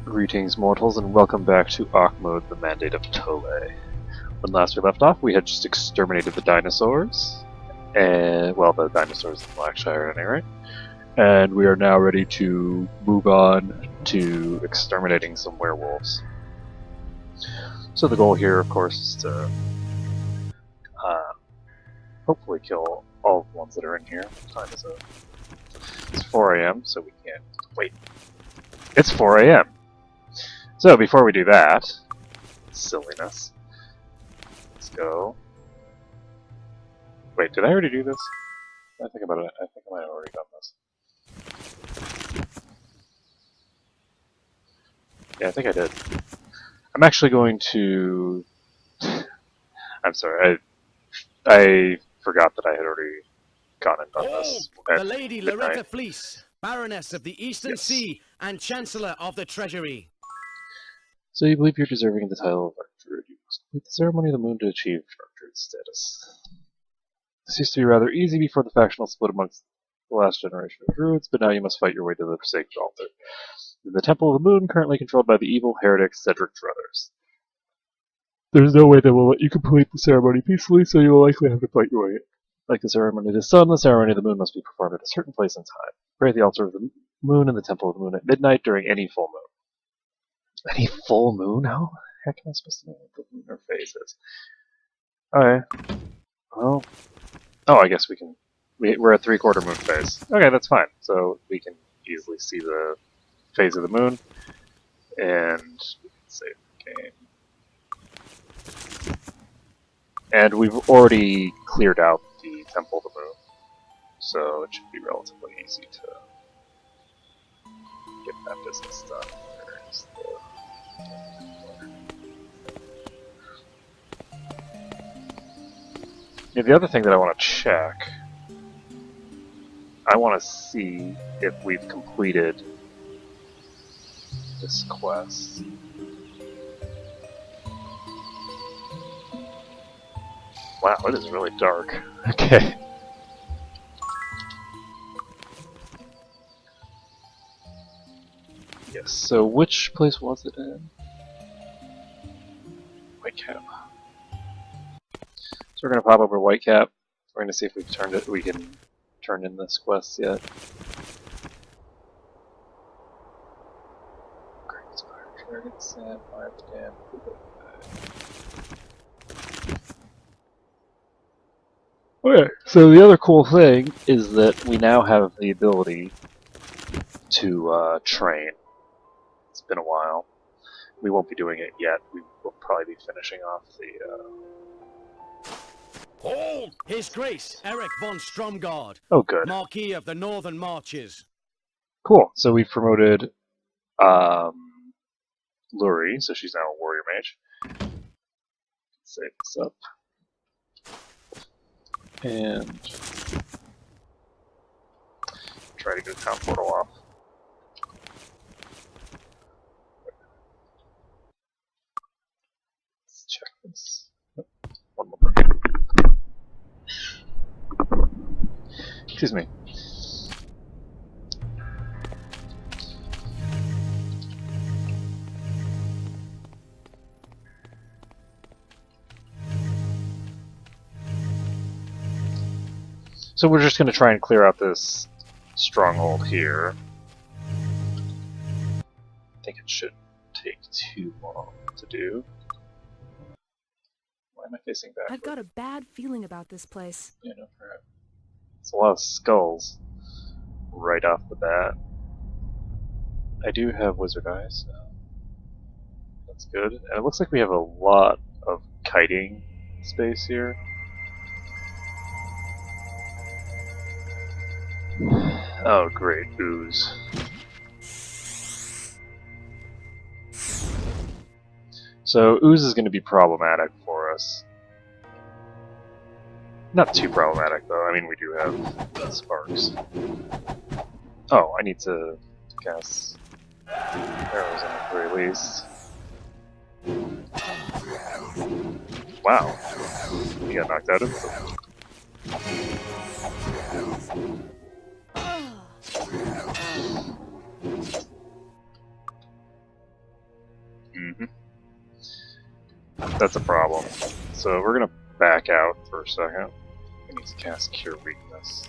Greetings, mortals, and welcome back to Arkmode, the Mandate of Tole. When last we left off, we had just exterminated the dinosaurs. Well, the dinosaurs in Blackshire, at any rate. And we are now ready to move on to exterminating some werewolves. So the goal here, of course, is to hopefully kill all the ones that are in here. What time is it? It's 4 AM, so we can't... Wait. It's 4 AM! So before we do that, silliness, let's go. Wait, did I already do this? I think about it. I think I might have already done this. Yeah, I think I did. I'm actually going to. I'm sorry. I forgot that I had already gone and done this. The Lady Loretta Fleece, Baroness of the Eastern Sea and Chancellor of the Treasury. So you believe you're deserving of the title of Archdruid. You must complete the ceremony of the moon to achieve Archdruid status. This used to be rather easy before the factional split amongst the last generation of druids, but now you must fight your way to the sacred altar. In the Temple of the Moon, currently controlled by the evil heretic Cedric Druthers. There's no way they will let you complete the ceremony peacefully, so you will likely have to fight your way in. Like the ceremony of the sun, the ceremony of the moon must be performed at a certain place and time. Pray at the altar of the moon in the Temple of the Moon at midnight during any full moon. Any full moon? How the heck am I supposed to know what the lunar phase is? Alright. Well... Oh, I guess we can... We're at 3/4 moon phase. Okay, that's fine. So we can easily see the phase of the moon. And we can save the game. And we've already cleared out the Temple of the Moon. So it should be relatively easy to get that business done. There's the... Yeah, the other thing that I want to check, I want to see if we've completed this quest. Wow, it is really dark. Okay. Yes, so which place was it in? Whitecap. So we're gonna pop over Whitecap. We're gonna see if we've turned it. We can turn in this quest yet. Great Fire Dragon Sand, Fire the Dam. Okay, so the other cool thing is that we now have the ability to train. It's been a while. We won't be doing it yet. We will probably be finishing off the. Hold! His Grace, Eric von Stromgard. Oh, good. Marquis of the Northern Marches. Cool. So we've promoted Luri, so she's now a warrior mage. Save this up. And try to get the town portal off. Let's check this. One more. Excuse me. So we're just going to try and clear out this stronghold here. I think it shouldn't take too long to do. Why am I facing back? I've got a bad feeling about this place. Yeah, no, perhaps. It's a lot of skulls right off the bat. I do have wizard eyes, so that's good. And it looks like we have a lot of kiting space here. Oh, great, ooze. So ooze is going to be problematic for us. Not too problematic, though. I mean, we do have sparks. Oh, I need to cast arrows on at the very least. Wow. He got knocked out of it. Mm-hmm. That's a problem. So we're gonna back out for a second. We need to cast Cure Weakness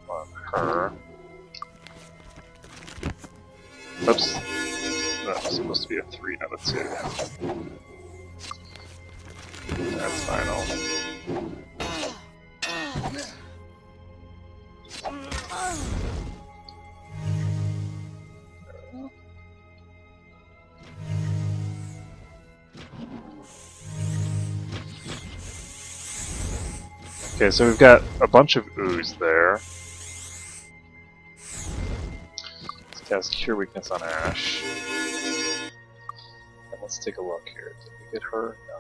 on her. Oops. That was supposed to be a 3, not a 2. That's final. Okay, so we've got a bunch of ooze there. Let's cast Cure Weakness on Ash. And let's take a look here. Did we get her? No.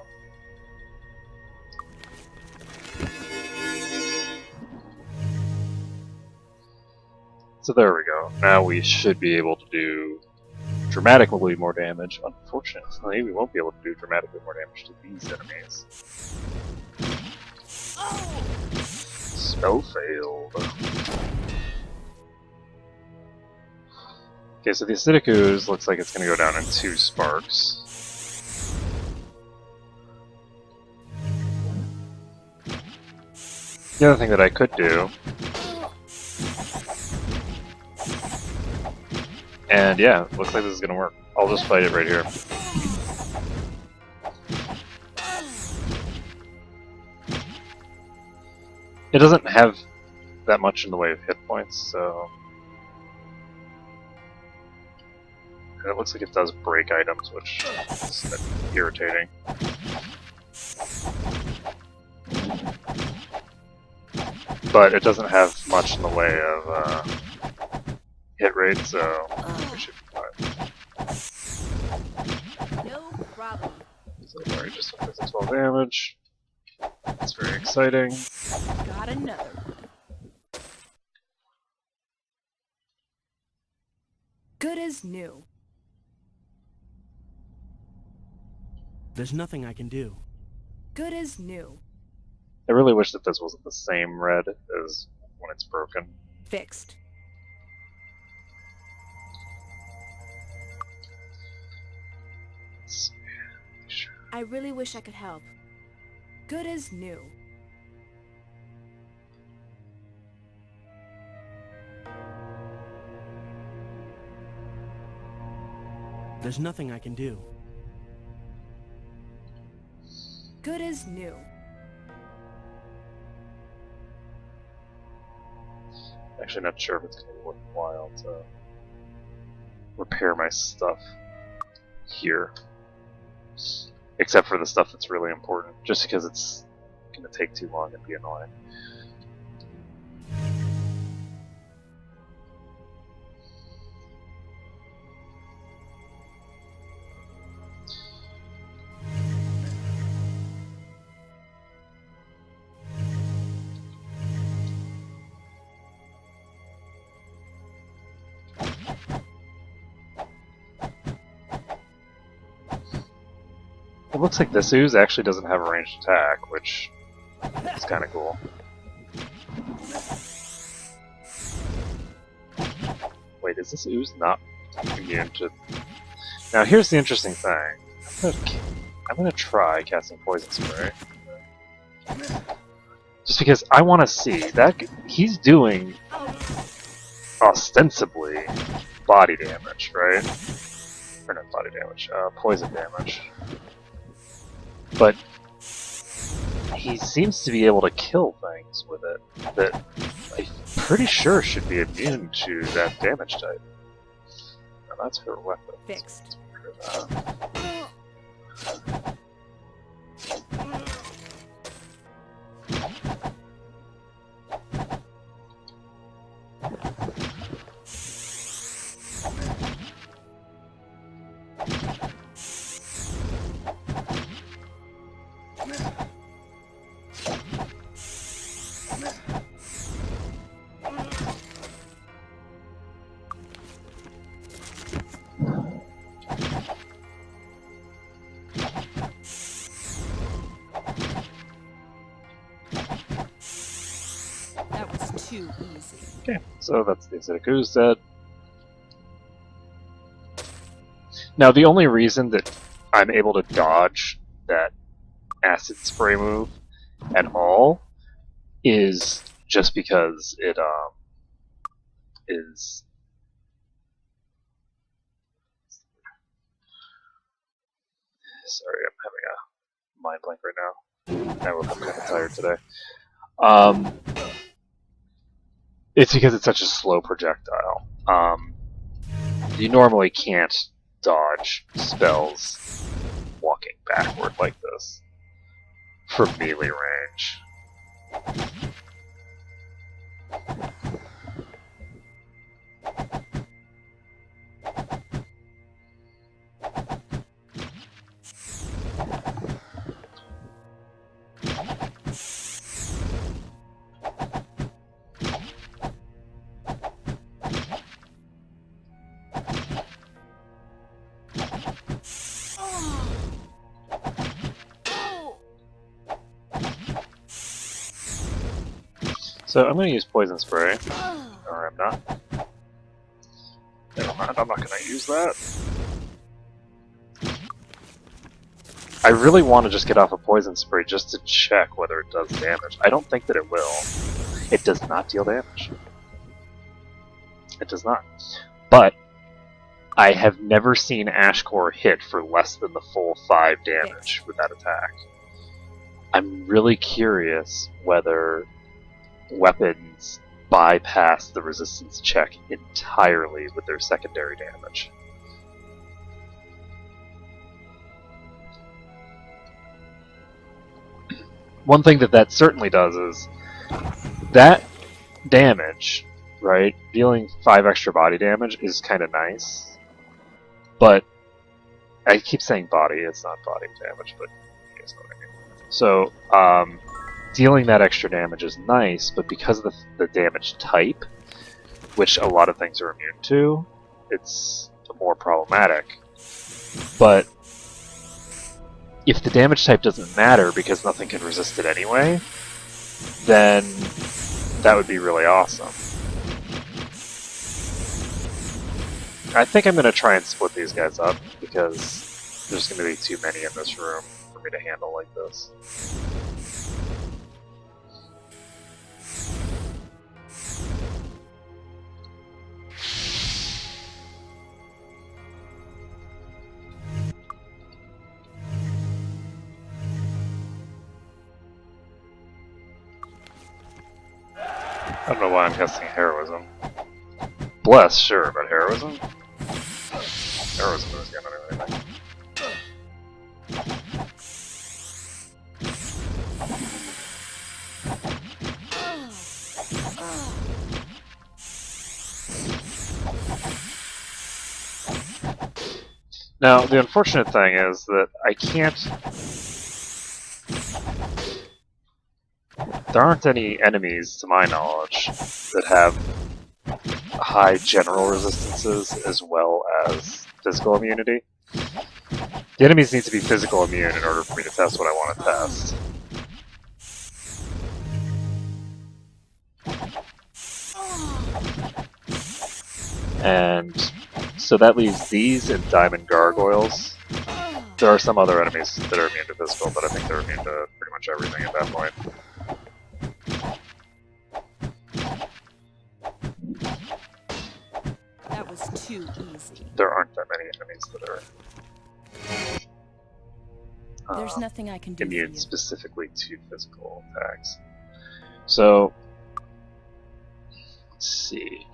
So there we go. Now we should be able to do dramatically more damage. Unfortunately, we won't be able to do dramatically more damage to these enemies. Spell failed. Okay, so the acidic ooze looks like it's going to go down in 2 sparks. The other thing that I could do, and yeah, looks like this is going to work. I'll just fight it right here. It doesn't have that much in the way of hit points, so... And it looks like it does break items, which is irritating. But it doesn't have much in the way of hit rate, so we should be fine. No problem. So already just took the 12 damage. That's very exciting. Got another. Good as new. There's nothing I can do. Good as new. I really wish that this wasn't the same red as when it's broken. Fixed. Let's see. Sure. I really wish I could help. Good as new. There's nothing I can do. Good as new. Actually, not sure if it's going to be worthwhile to repair my stuff here. Except for the stuff that's really important, just because it's going to take too long and be annoying. It looks like this ooze actually doesn't have a ranged attack, which is kind of cool. Wait, is this ooze not immune to... Now here's the interesting thing. I'm gonna try casting Poison Spray. Just because I want to see that he's doing ostensibly body damage, right? Or not body damage, poison damage. But he seems to be able to kill things with it that I'm pretty sure should be immune to that damage type. Now that's her weapon. Fixed. That was too easy. Okay, so that's the acidic ooze dead. Now, the only reason that I'm able to dodge that acid spray move at all is just because it is. Sorry, I'm having a mind blank right now. I woke up kind of tired today. It's because it's such a slow projectile. You normally can't dodge spells walking backward like this from melee range. So I'm going to use Poison Spray, or I'm not. Never mind, I'm not going to use that. I really want to just get off a Poison Spray just to check whether it does damage. I don't think that it will. It does not deal damage. It does not. But I have never seen Ashcore hit for less than the full 5 damage with that attack. I'm really curious whether weapons bypass the resistance check entirely with their secondary damage. One thing that certainly does is that damage, right? Dealing 5 extra body damage is kind of nice, but I keep saying body, it's not body damage, but you guys know what I mean. So, dealing that extra damage is nice, but because of the damage type, which a lot of things are immune to, it's more problematic. But if the damage type doesn't matter because nothing can resist it anyway, then that would be really awesome. I think I'm going to try and split these guys up because there's going to be too many in this room for me to handle like this. I don't know why I'm guessing heroism. Bless, sure, but heroism? Heroism is gonna do anything. Now, the unfortunate thing is that I can't... There aren't any enemies, to my knowledge, that have high general resistances as well as physical immunity. The enemies need to be physical immune in order for me to test what I want to test. And so that leaves these and diamond gargoyles. There are some other enemies that are immune to physical, but I think they're immune to pretty much everything at that point. That was too easy. There aren't that many enemies that are There's nothing I can do for immune you. specifically to physical attacks. So, let's see.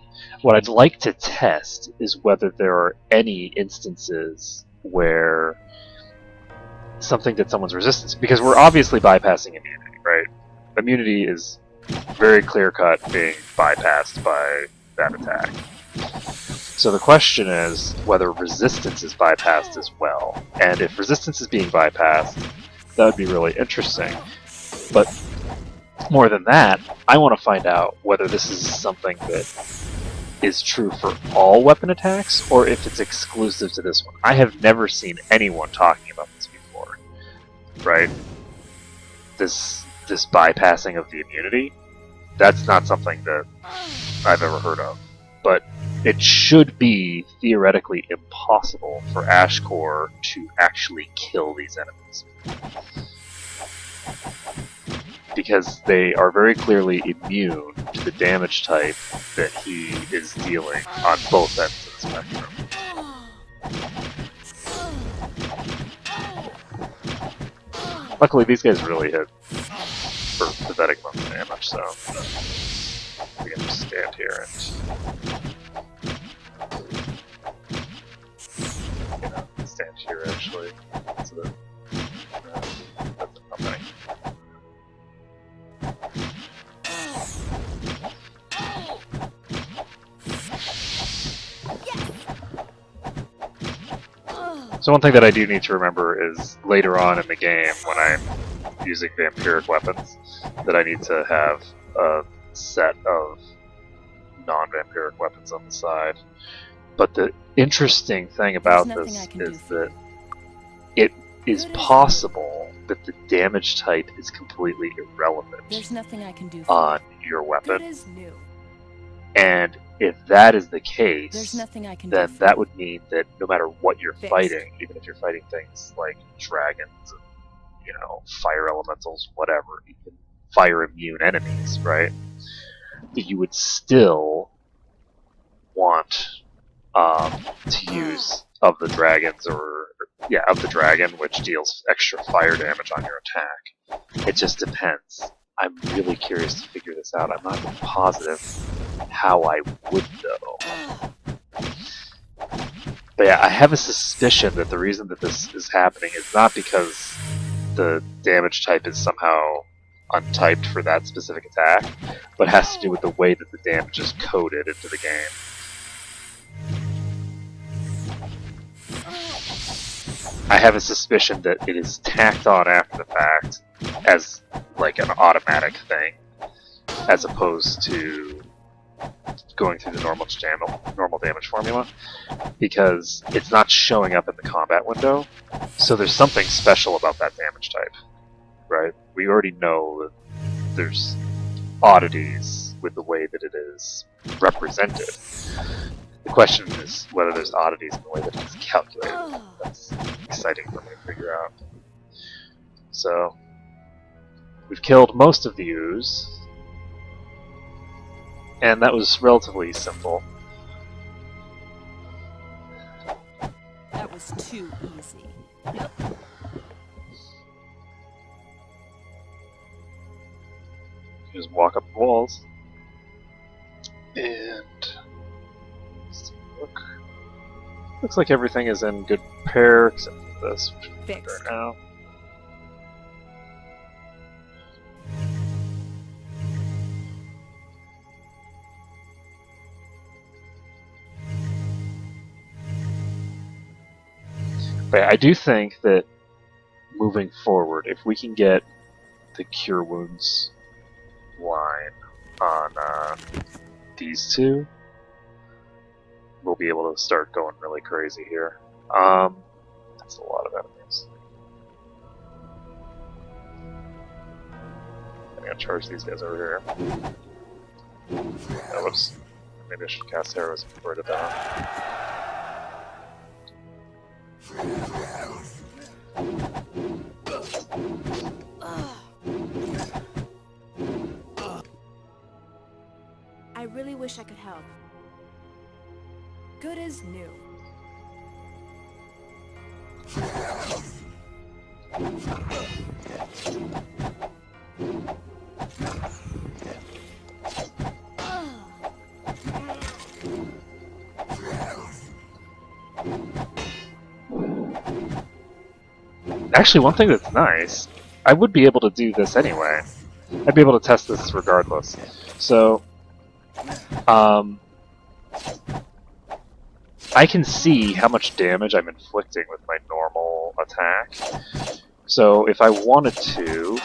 What I'd like to test is whether there are any instances where something that someone's resistance, because we're obviously bypassing immunity, right? Immunity is very clear-cut being bypassed by that attack. So the question is whether resistance is bypassed as well. And if resistance is being bypassed, that would be really interesting. But more than that, I want to find out whether this is something that is true for all weapon attacks, or if it's exclusive to this one. I have never seen anyone talking about this before, right? This bypassing of the immunity, that's not something that I've ever heard of. But it should be theoretically impossible for Ashcore to actually kill these enemies. Because they are very clearly immune to the damage type that he is dealing on both ends of the spectrum. Luckily, these guys really hit for pathetic amount of damage, so we can just stand here and stand here actually, so that that's nothing. So one thing that I do need to remember is later on in the game, when I'm using vampiric weapons, that I need to have a set of non-vampiric weapons on the side. But the interesting thing about this is that it is possible that the damage type is completely irrelevant on your weapon. And if that is the case, then that would mean that no matter what you're fighting, even if you're fighting things like dragons and, fire elementals, whatever, even fire immune enemies, right? That you would still want to use of the dragons of the dragon, which deals extra fire damage on your attack. It just depends. I'm really curious to figure this out. I'm not positive how I would though. But yeah, I have a suspicion that the reason that this is happening is not because the damage type is somehow untyped for that specific attack, but has to do with the way that the damage is coded into the game. I have a suspicion that it is tacked on after the fact as like an automatic thing, as opposed to going through the normal damage formula, because it's not showing up in the combat window. So there's something special about that damage type, right? We already know that there's oddities with the way that it is represented. The question is whether there's oddities in the way that it's calculated. That's exciting for me to figure out. So, we've killed most of the ooze, and that was relatively simple. That was too easy. Just walk up the walls. And looks like everything is in good repair except for this, which we can repair now. But I do think that moving forward, if we can get the Cure Wounds line on these two, we'll be able to start going really crazy here. That's a lot of enemies. I'm gonna charge these guys over here. Whoops. Maybe I should cast arrows before I did that. I really wish I could help. Good as new. Actually, one thing that's nice, I would be able to do this anyway. I'd be able to test this regardless. So, I can see how much damage I'm inflicting with my normal attack. So if I wanted to,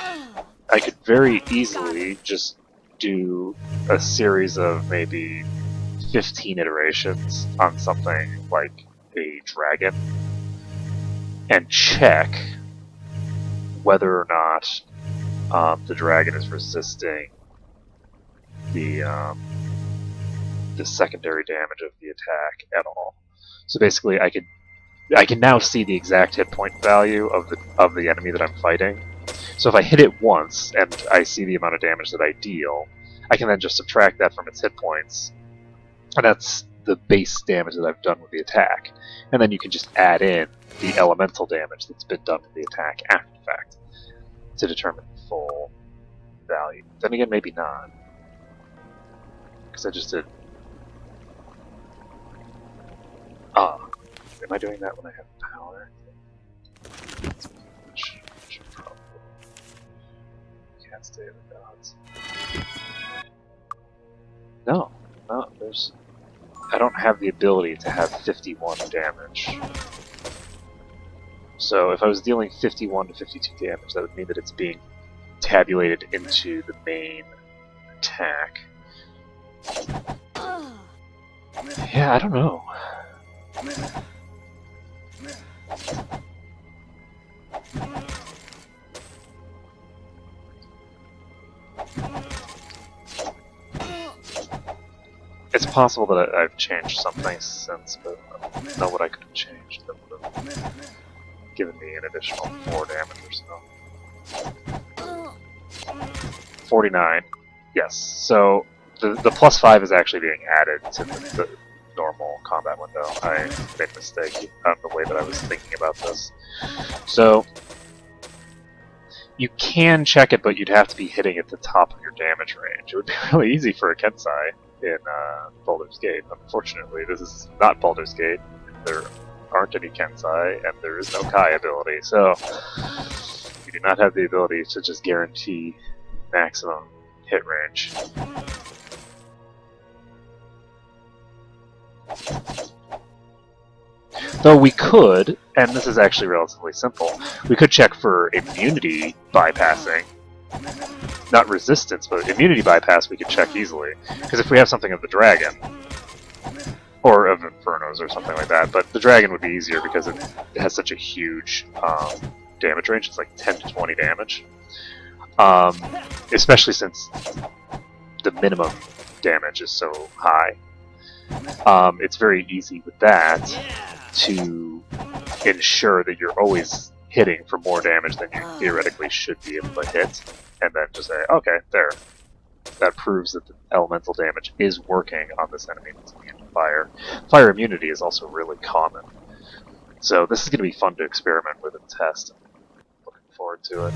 I could very easily just do a series of maybe 15 iterations on something like a dragon and check whether or not the dragon is resisting the the secondary damage of the attack at all. So basically, I can now see the exact hit point value of the enemy that I'm fighting. So if I hit it once and I see the amount of damage that I deal, I can then just subtract that from its hit points, and that's the base damage that I've done with the attack. And then you can just add in the elemental damage that's been done with the attack after the fact to determine the full value. Then again, maybe not, because I just did. Am I doing that when I have power? Should probably. Can't stay in the gods. No, there's. I don't have the ability to have 51 damage. So if I was dealing 51 to 52 damage, that would mean that it's being tabulated into the main attack. Yeah, I don't know. It's possible that I've changed something since, but I don't know what I could have changed that would have given me an additional 4 damage or so. 49. Yes. So the plus 5 is actually being added to the normal combat window. I made a mistake on the way that I was thinking about this. So you can check it, but you'd have to be hitting at the top of your damage range. It would be really easy for a Kensai in Baldur's Gate. Unfortunately, this is not Baldur's Gate. There aren't any Kensai, and there is no Kai ability, so you do not have the ability to just guarantee maximum hit range. Though we could, and this is actually relatively simple, we could check for immunity bypassing. Not resistance, but immunity bypass we could check easily. Because if we have something of the dragon, or of Infernos or something like that, but the dragon would be easier because it has such a huge damage range. It's like 10 to 20 damage. Especially since the minimum damage is so high. It's very easy with that to ensure that you're always hitting for more damage than you theoretically should be able to hit, and then just say, okay, there. That proves that the elemental damage is working on this enemy that's immune to fire. Fire immunity is also really common. So this is going to be fun to experiment with and test. I'm looking forward to it.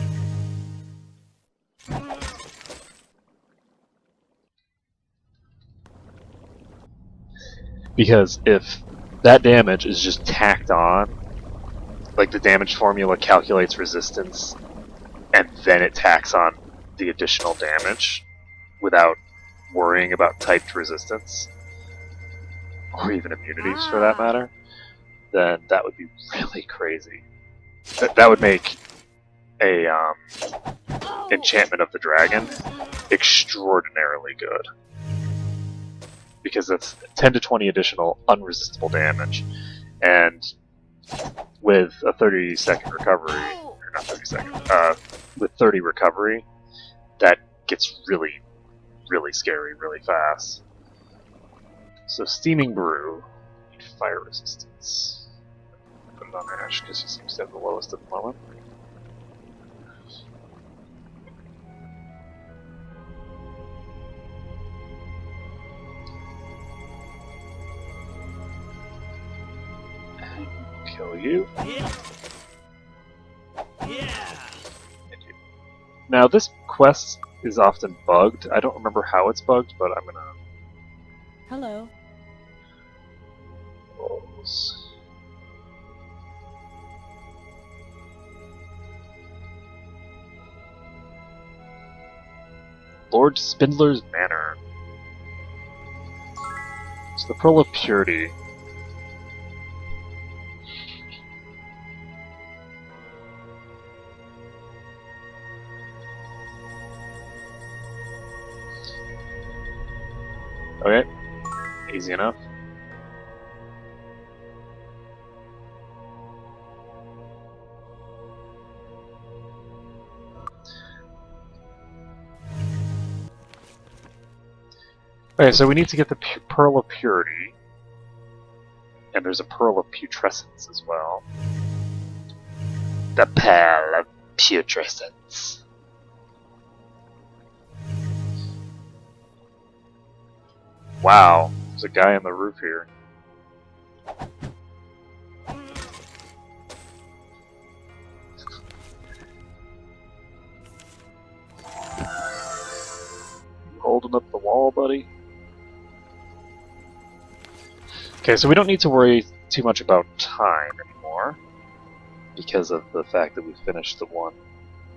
Because if that damage is just tacked on, like the damage formula calculates resistance, and then it tacks on the additional damage without worrying about typed resistance, or even immunities for that matter, then that would be really crazy. That would make a enchantment of the dragon extraordinarily good. Because that's 10 to 20 additional unresistible damage, and with a 30-second recovery, or not 30 seconds, with 30 recovery, that gets really, really scary really fast. So Steaming Brew, fire resistance. Put it on Ash because he seems to have the lowest at the moment. Kill you. Now this quest is often bugged. I don't remember how it's bugged, but I'm gonna... Hello. Close. Lord Spindler's Manor. So the Pearl of Purity. Okay, easy enough. Okay, so we need to get the Pearl of Purity. And there's a Pearl of Putrescence as well. The Pearl of Putrescence. Wow, there's a guy on the roof here. Holding up the wall, buddy. Okay, so we don't need to worry too much about time anymore because of the fact that we finished the one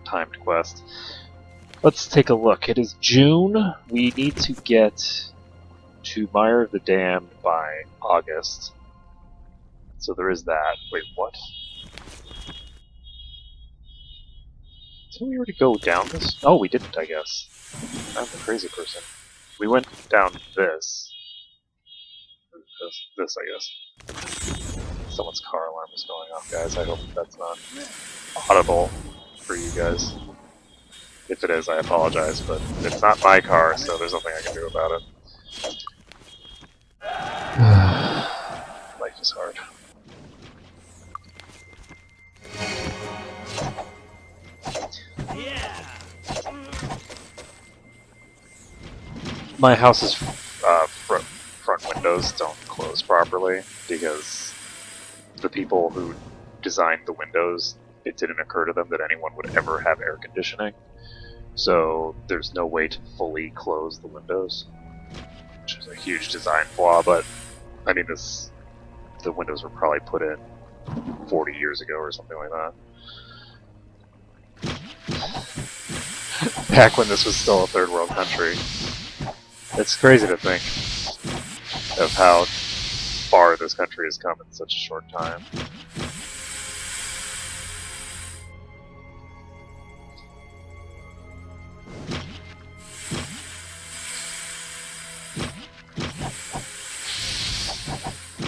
timed quest. Let's take a look. It is June. We need to get to Mire of the Damned by August. So there is that. Wait, what? Didn't we already go down this? Oh, we didn't, I guess. I'm the crazy person. We went down this. This, I guess. Someone's car alarm is going off, guys. I hope that's not audible for you guys. If it is, I apologize, but it's not my car, so there's nothing I can do about it. Life is hard. My house's front windows don't close properly because the people who designed the windows, it didn't occur to them that anyone would ever have air conditioning. So there's no way to fully close the windows, which is a huge design flaw, but I mean the windows were probably put in 40 years ago or something like that. Back when this was still a third world country. It's crazy to think of how far this country has come in such a short time.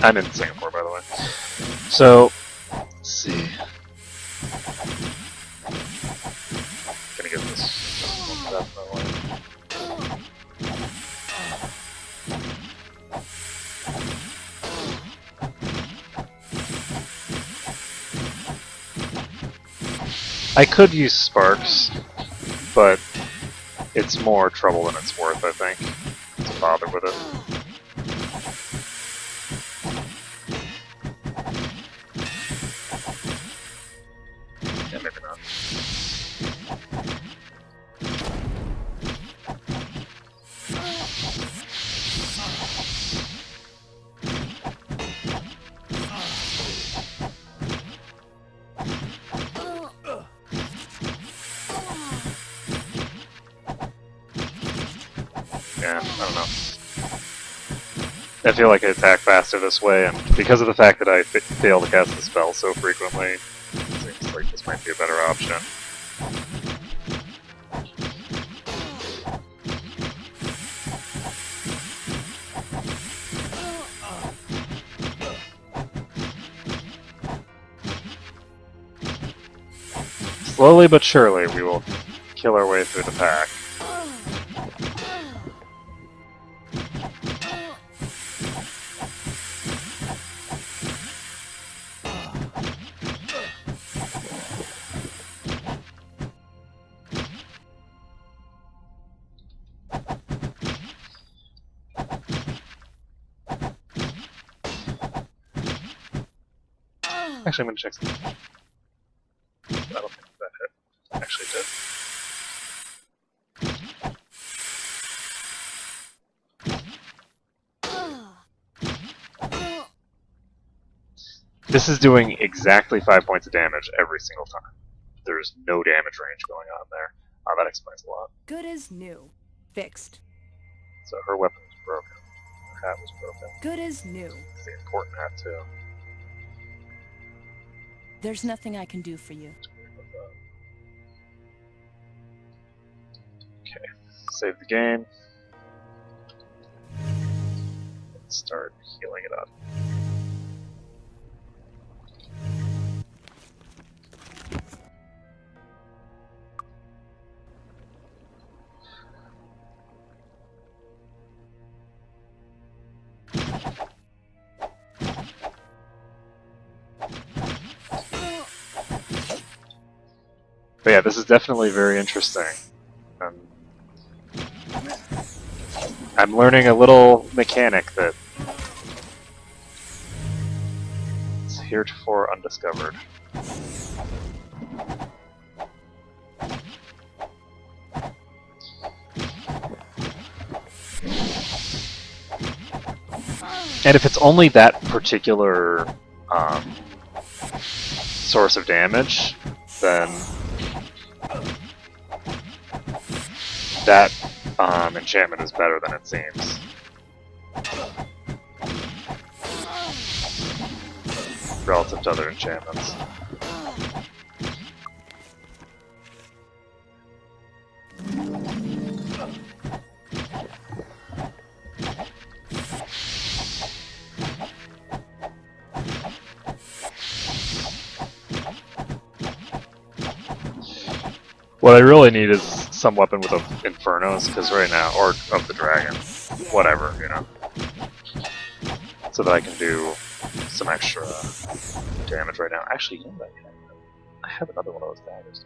I'm in Singapore, by the way. So, let's see. Gonna get this out of my way. I could use sparks, but it's more trouble than it's worth, I think, to bother with it. Yeah, maybe not. Yeah, I don't know. I feel like I attack faster this way, and because of the fact that I fail to cast the spell so frequently, it seems like this might be a better option. Slowly but surely, we will kill our way through the pack. Actually, I'm gonna check something. I don't think that hit. Actually did. This is doing exactly 5 points of damage every single time. There's no damage range going on there. That explains a lot. Good as new. Fixed. So her weapon was broken. Her hat was broken. Good as new. It's the important hat, too. There's nothing I can do for you. Okay, save the game. Let's start healing it up. But yeah, this is definitely very interesting. I'm learning a little mechanic that is heretofore undiscovered. And if it's only that particular source of damage, then that enchantment is better than it seems. Relative to other enchantments. What I really need is some weapon with infernos, because right now, or of the dragon, whatever, you know, so that I can do some extra damage right now. Actually, you know what I have another one of those daggers.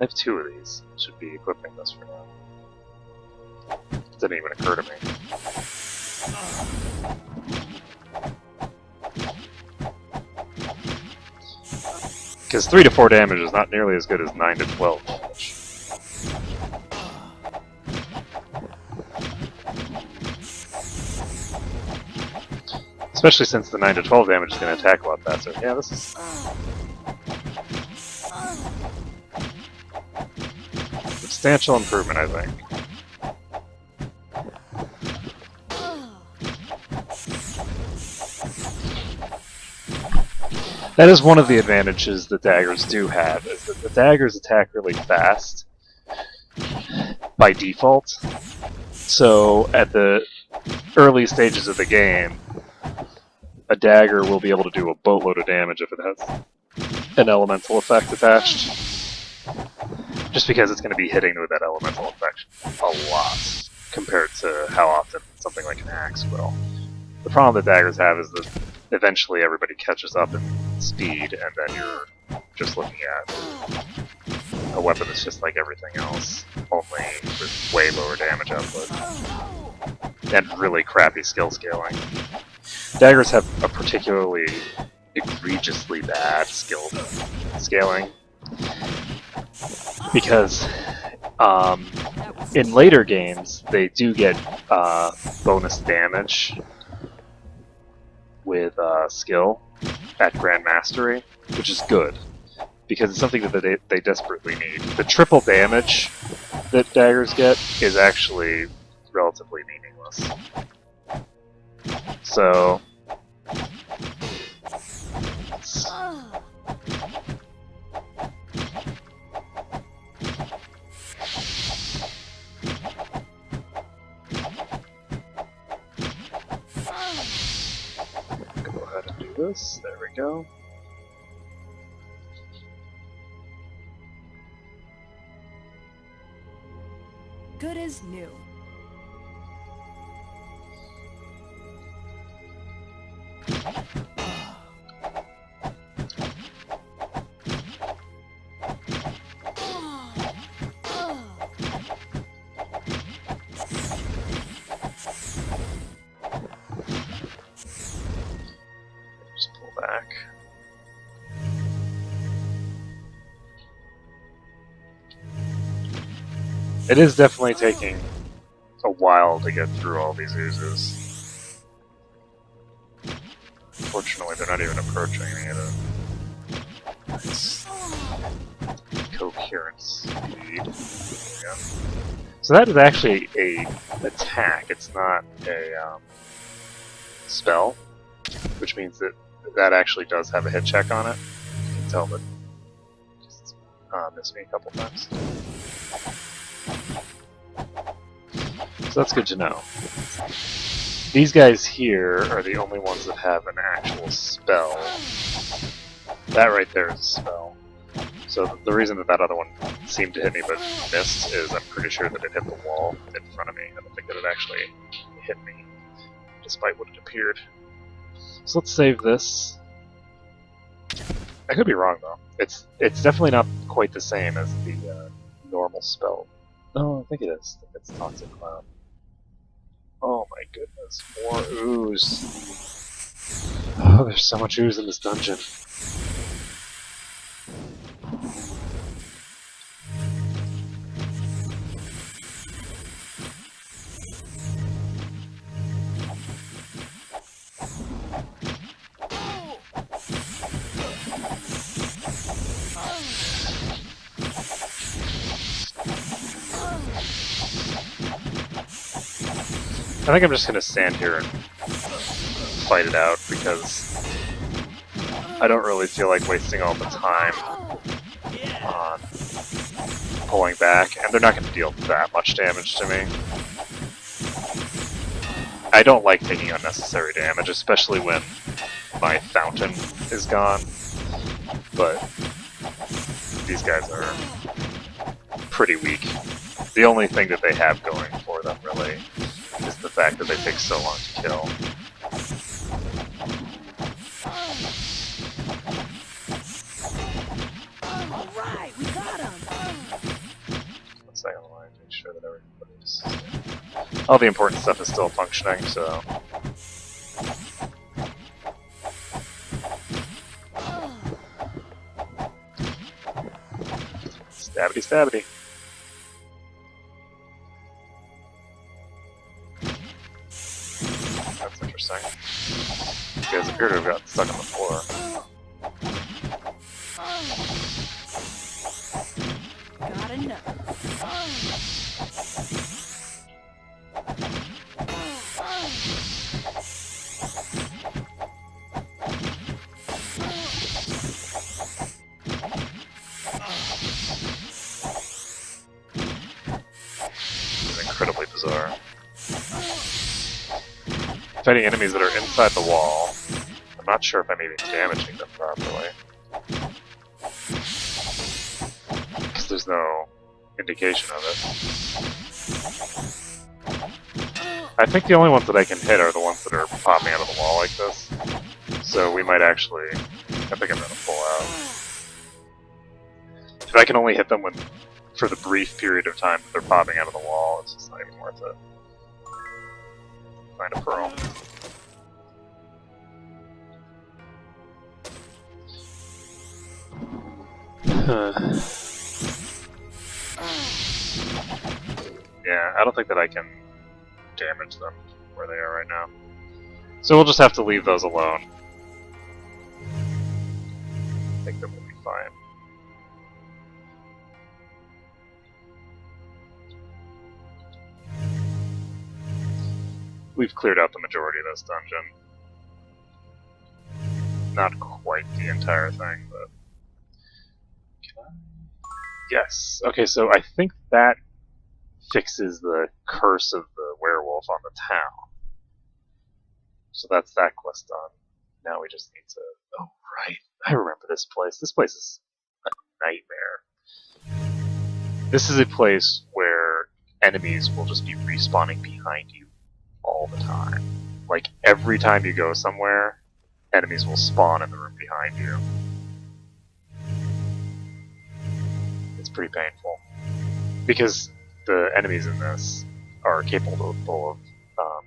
I have 2 of these. Should be equipping this for now. Didn't even occur to me. Because 3 to 4 damage is not nearly as good as 9 to 12 damage. Especially since the 9 to 12 damage is going to attack a lot faster. Yeah, this is... substantial improvement, I think. That is one of the advantages that daggers do have, is that the daggers attack really fast by default. So at the early stages of the game, a dagger will be able to do a boatload of damage if it has an elemental effect attached. Just because it's going to be hitting with that elemental effect a lot, compared to how often something like an axe will. The problem that daggers have is that eventually everybody catches up in speed, and then you're just looking at a weapon that's just like everything else, only with way lower damage output, and really crappy skill scaling. Daggers have a particularly egregiously bad skill scaling, because in later games they do get bonus damage with skill at Grand Mastery, which is good, because it's something that they desperately need. The triple damage that daggers get is actually relatively meaningless. So... this. There we go. Good as new. It is definitely taking a while to get through all these oozes. Fortunately, they're not even approaching any of the coherent speed. Yeah. So that is actually a attack. It's not a spell, which means that that actually does have a hit check on it. You can tell that it's missed me a couple times. So that's good to know. These guys here are the only ones that have an actual spell. That right there is a spell. So the reason that that other one seemed to hit me but missed is I'm pretty sure that it hit the wall in front of me. I don't think that it actually hit me, despite what it appeared. So let's save this. I could be wrong though. It's definitely not quite the same as the normal spell. No, I think it is. I think it's Toxic Cloud. Oh my goodness, more ooze. Oh, there's so much ooze in this dungeon. I think I'm just gonna stand here and fight it out because I don't really feel like wasting all the time on pulling back, and they're not gonna deal that much damage to me. I don't like taking unnecessary damage, especially when my fountain is gone, but these guys are pretty weak. The only thing that they have going for them, really, is the fact that they take so long to kill. Alright, we got him! 1 second, I want to make sure that everybody's... all the important stuff is still functioning, so... Stabbity stabbity. That's interesting. These guys appear to have gotten stuck on the floor. Got enough. This is incredibly bizarre. Fighting enemies that are inside the wall. I'm not sure if I'm even damaging them properly. Because there's no indication of it. I think the only ones that I can hit are the ones that are popping out of the wall like this. So we might actually... I think I'm going to pull out. If I can only hit them for the brief period of time that they're popping out of the wall, it's just not even worth it. Find a pearl. Yeah, I don't think that I can damage them where they are right now. So we'll just have to leave those alone. I think that we'll be fine. We've cleared out the majority of this dungeon. Not quite the entire thing, but... Can I? Yes. Okay, so I think that fixes the curse of the werewolf on the town. So that's that quest done. Now we just need to... Oh, right. I remember this place. This place is a nightmare. This is a place where enemies will just be respawning behind you all the time. Like, every time you go somewhere, enemies will spawn in the room behind you. It's pretty painful. Because the enemies in this are capable of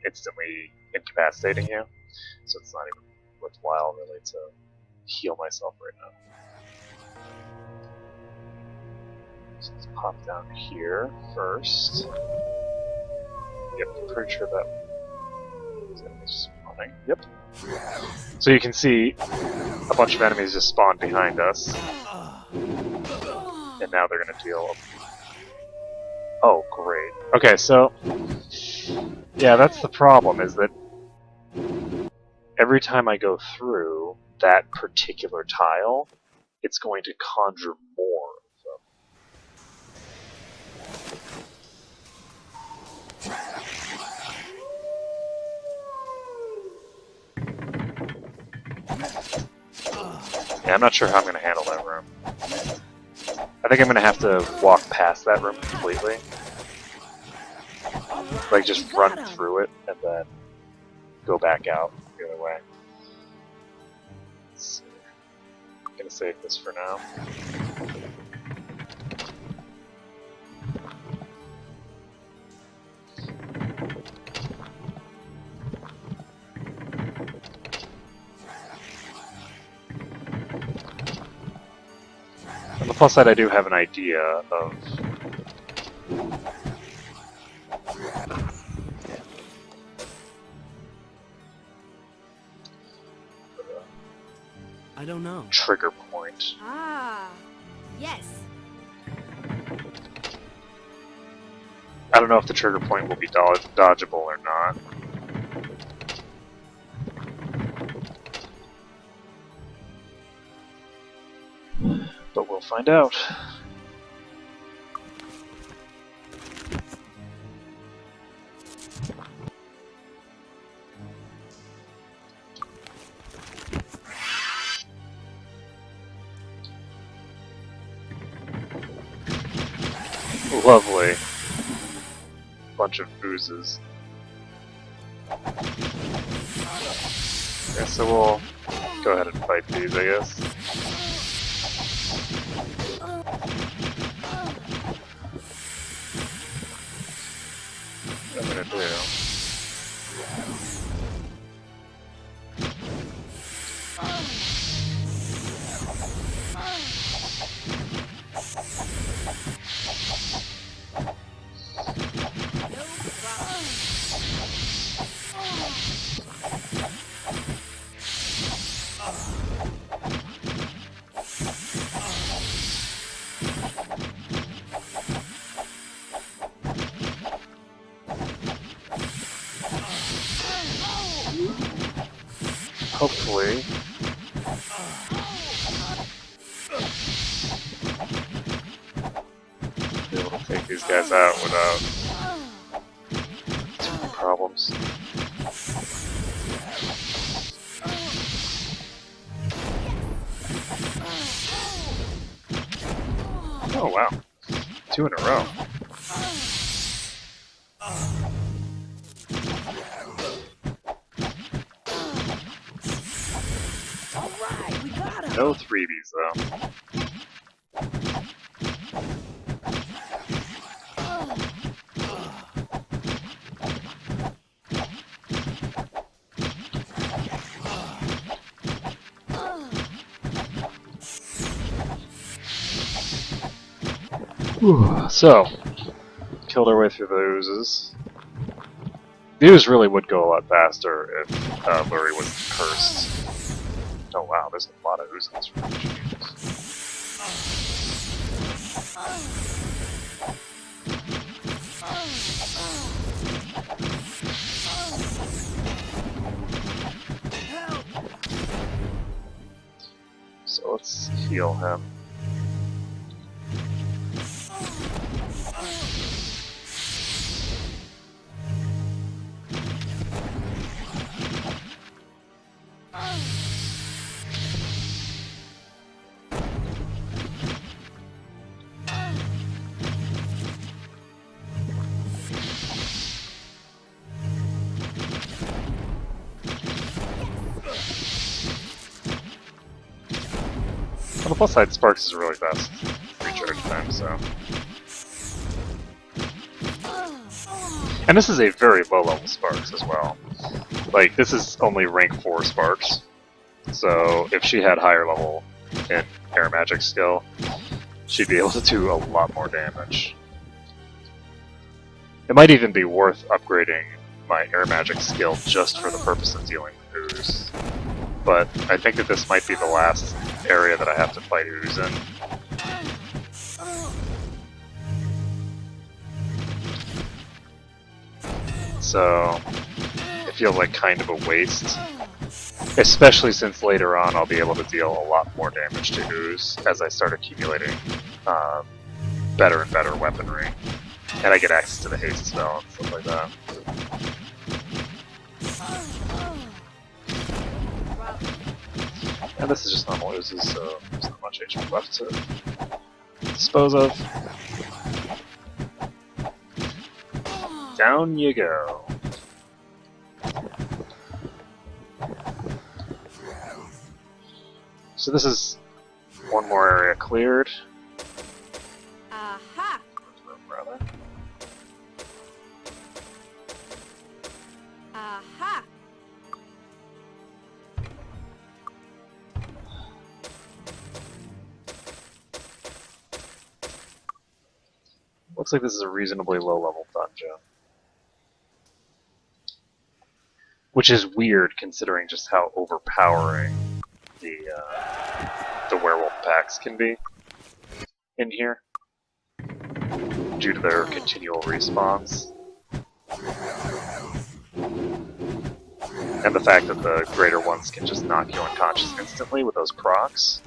instantly incapacitating you, so it's not even worthwhile really to heal myself right now. So let's pop down here first. Yep, pretty sure that is spawning. Yep. So you can see a bunch of enemies just spawned behind us, and now they're going to deal. Oh, great. Okay, so yeah, that's the problem, is that every time I go through that particular tile, it's going to conjure more of them. Yeah, I'm not sure how I'm going to handle that room. I think I'm going to have to walk past that room completely. Like, just run through it, and then go back out the other way. I'm going to save this for now. On the plus side, I do have an idea of I don't know. trigger point. Ah, yes. I don't know if the trigger point will be dodgeable or not. But we'll find out. Lovely. Bunch of oozes. Yeah, so we'll go ahead and fight these, I guess. What I'm gonna do. Hopefully. Be able to take these guys out without too many problems. Oh wow. 2 in a row. Alright, we got him. No freebies though. Whew. So, killed our way through the oozes. The ooze really would go a lot faster if Lurie was cursed. Oh wow, there's a lot of oozes from the So let's heal him. On the plus side, Sparks is really fast recharge time, so. And this is a very low level Sparks as well. Like, this is only rank 4 Sparks. So, if she had higher level in air magic skill, she'd be able to do a lot more damage. It might even be worth upgrading my air magic skill just for the purpose of dealing with ooze. But I think that this might be the last area that I have to fight ooze in. So, it feels like kind of a waste. Especially since later on I'll be able to deal a lot more damage to ooze as I start accumulating better and better weaponry. And I get access to the haste spell and stuff like that. And this is just normal oozes, so there's not much HP left to dispose of. Down you go. So this is More area cleared. Aha! Rather. Aha! Looks like this is a reasonably low-level dungeon. Which is weird, considering just how overpowering the werewolf packs can be in here, due to their continual respawns. And the fact that the greater ones can just knock you unconscious instantly with those procs.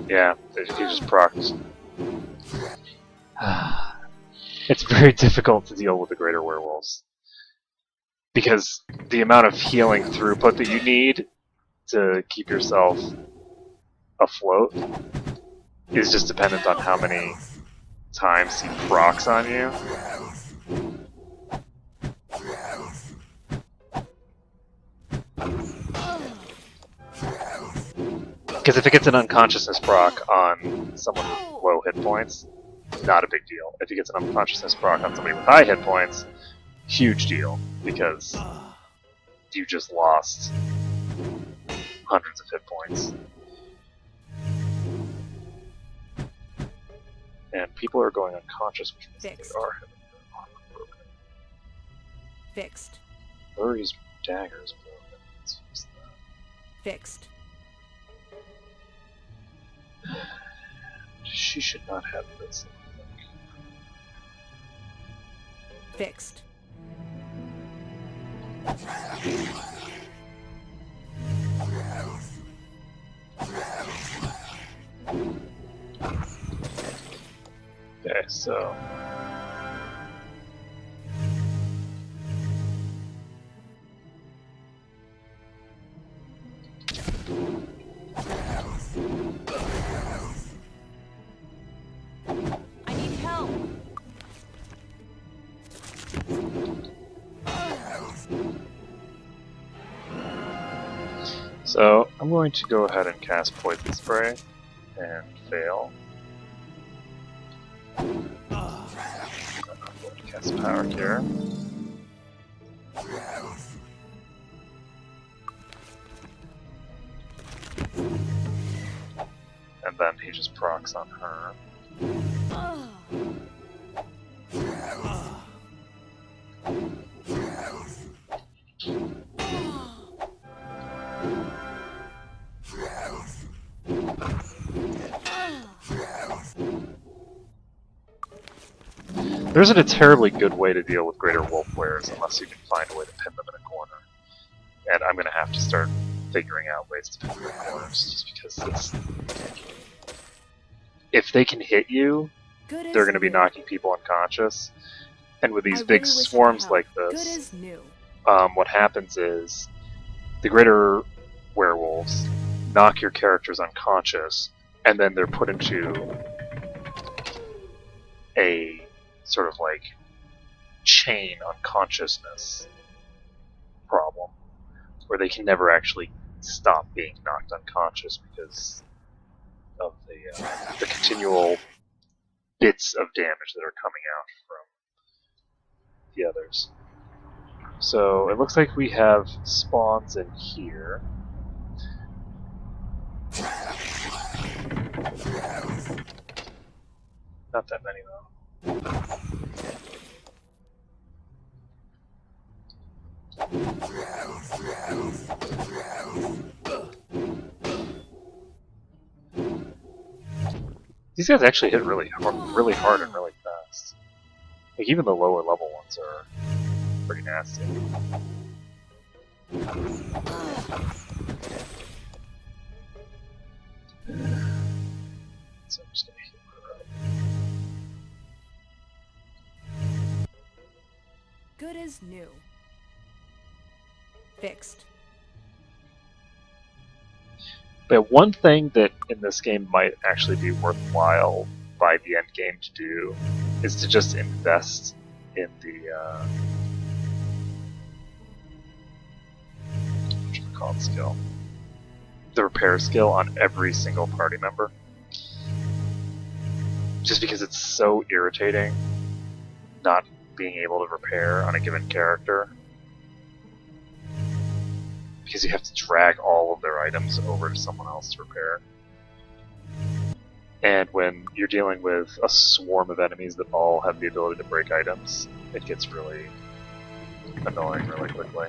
Yeah, he just procs. It's very difficult to deal with the greater werewolves. Because the amount of healing throughput that you need to keep yourself afloat is just dependent on how many times he procs on you. Because if it gets an unconsciousness proc on someone with low hit points, not a big deal. If it gets an unconsciousness proc on somebody with high hit points, huge deal. Because you just lost hundreds of hit points. And people are going unconscious, which means that they are having their armor broken. Fixed. Lurie's dagger is broken. Let's use that. Fixed. She should not have this, I think. Fixed. Okay, so... I need help. So, I'm going to go ahead and cast Poison Spray, and fail. I'm going to cast Power Cure. And then he just procs on her. There isn't a terribly good way to deal with greater wolf wares unless you can find a way to pin them in a corner. And I'm going to have to start figuring out ways to pin them in corners, just because it's... If they can hit you, they're going to be knocking people unconscious. And with these big swarms like this, what happens is the greater werewolves knock your characters unconscious, and then they're put into a sort of like chain unconsciousness problem, where they can never actually stop being knocked unconscious because of the continual bits of damage that are coming out from the others. So it looks like we have spawns in here. Not that many though. These guys actually hit really hard and really fast. Like even the lower level ones are pretty nasty. So I'm just gonna heal her up. Good as new. Fixed. But one thing that in this game might actually be worthwhile by the end game to do is to just invest in the whatchamacallit skill. The repair skill on every single party member. Just because it's so irritating not being able to repair on a given character. Because you have to drag all of their items over to someone else to repair. And when you're dealing with a swarm of enemies that all have the ability to break items, it gets really annoying really quickly.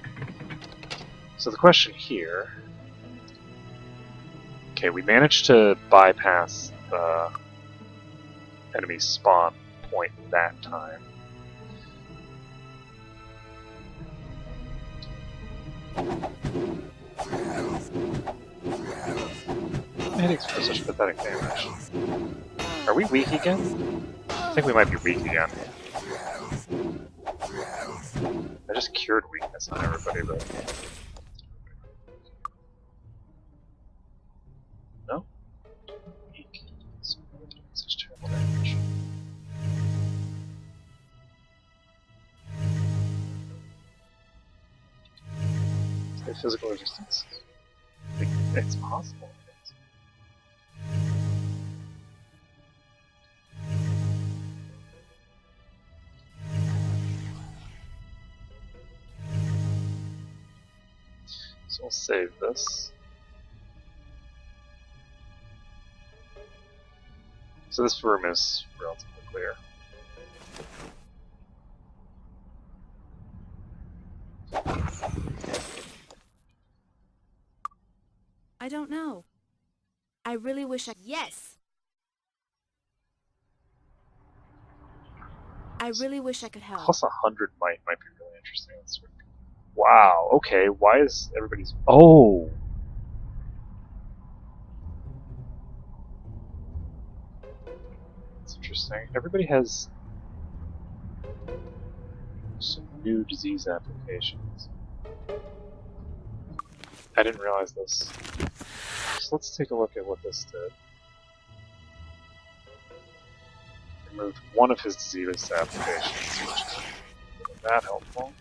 So the question here... Okay, we managed to bypass the enemy spawn point that time. Medics for such pathetic damage. Are we weak again? I think we might be weak again. I just cured weakness on everybody, but... No? Weak. So we're doing such terrible damage. Physical resistance? It's possible. So we'll save this. So this room is relatively clear. I don't know. I really wish I... Yes! I really wish I could help. Plus 100 might be really interesting. Wow, okay, why is everybody's... Oh! That's interesting. Everybody has some new disease applications. I didn't realize this. So let's take a look at what this did. Removed one of his disease applications, which isn't that helpful.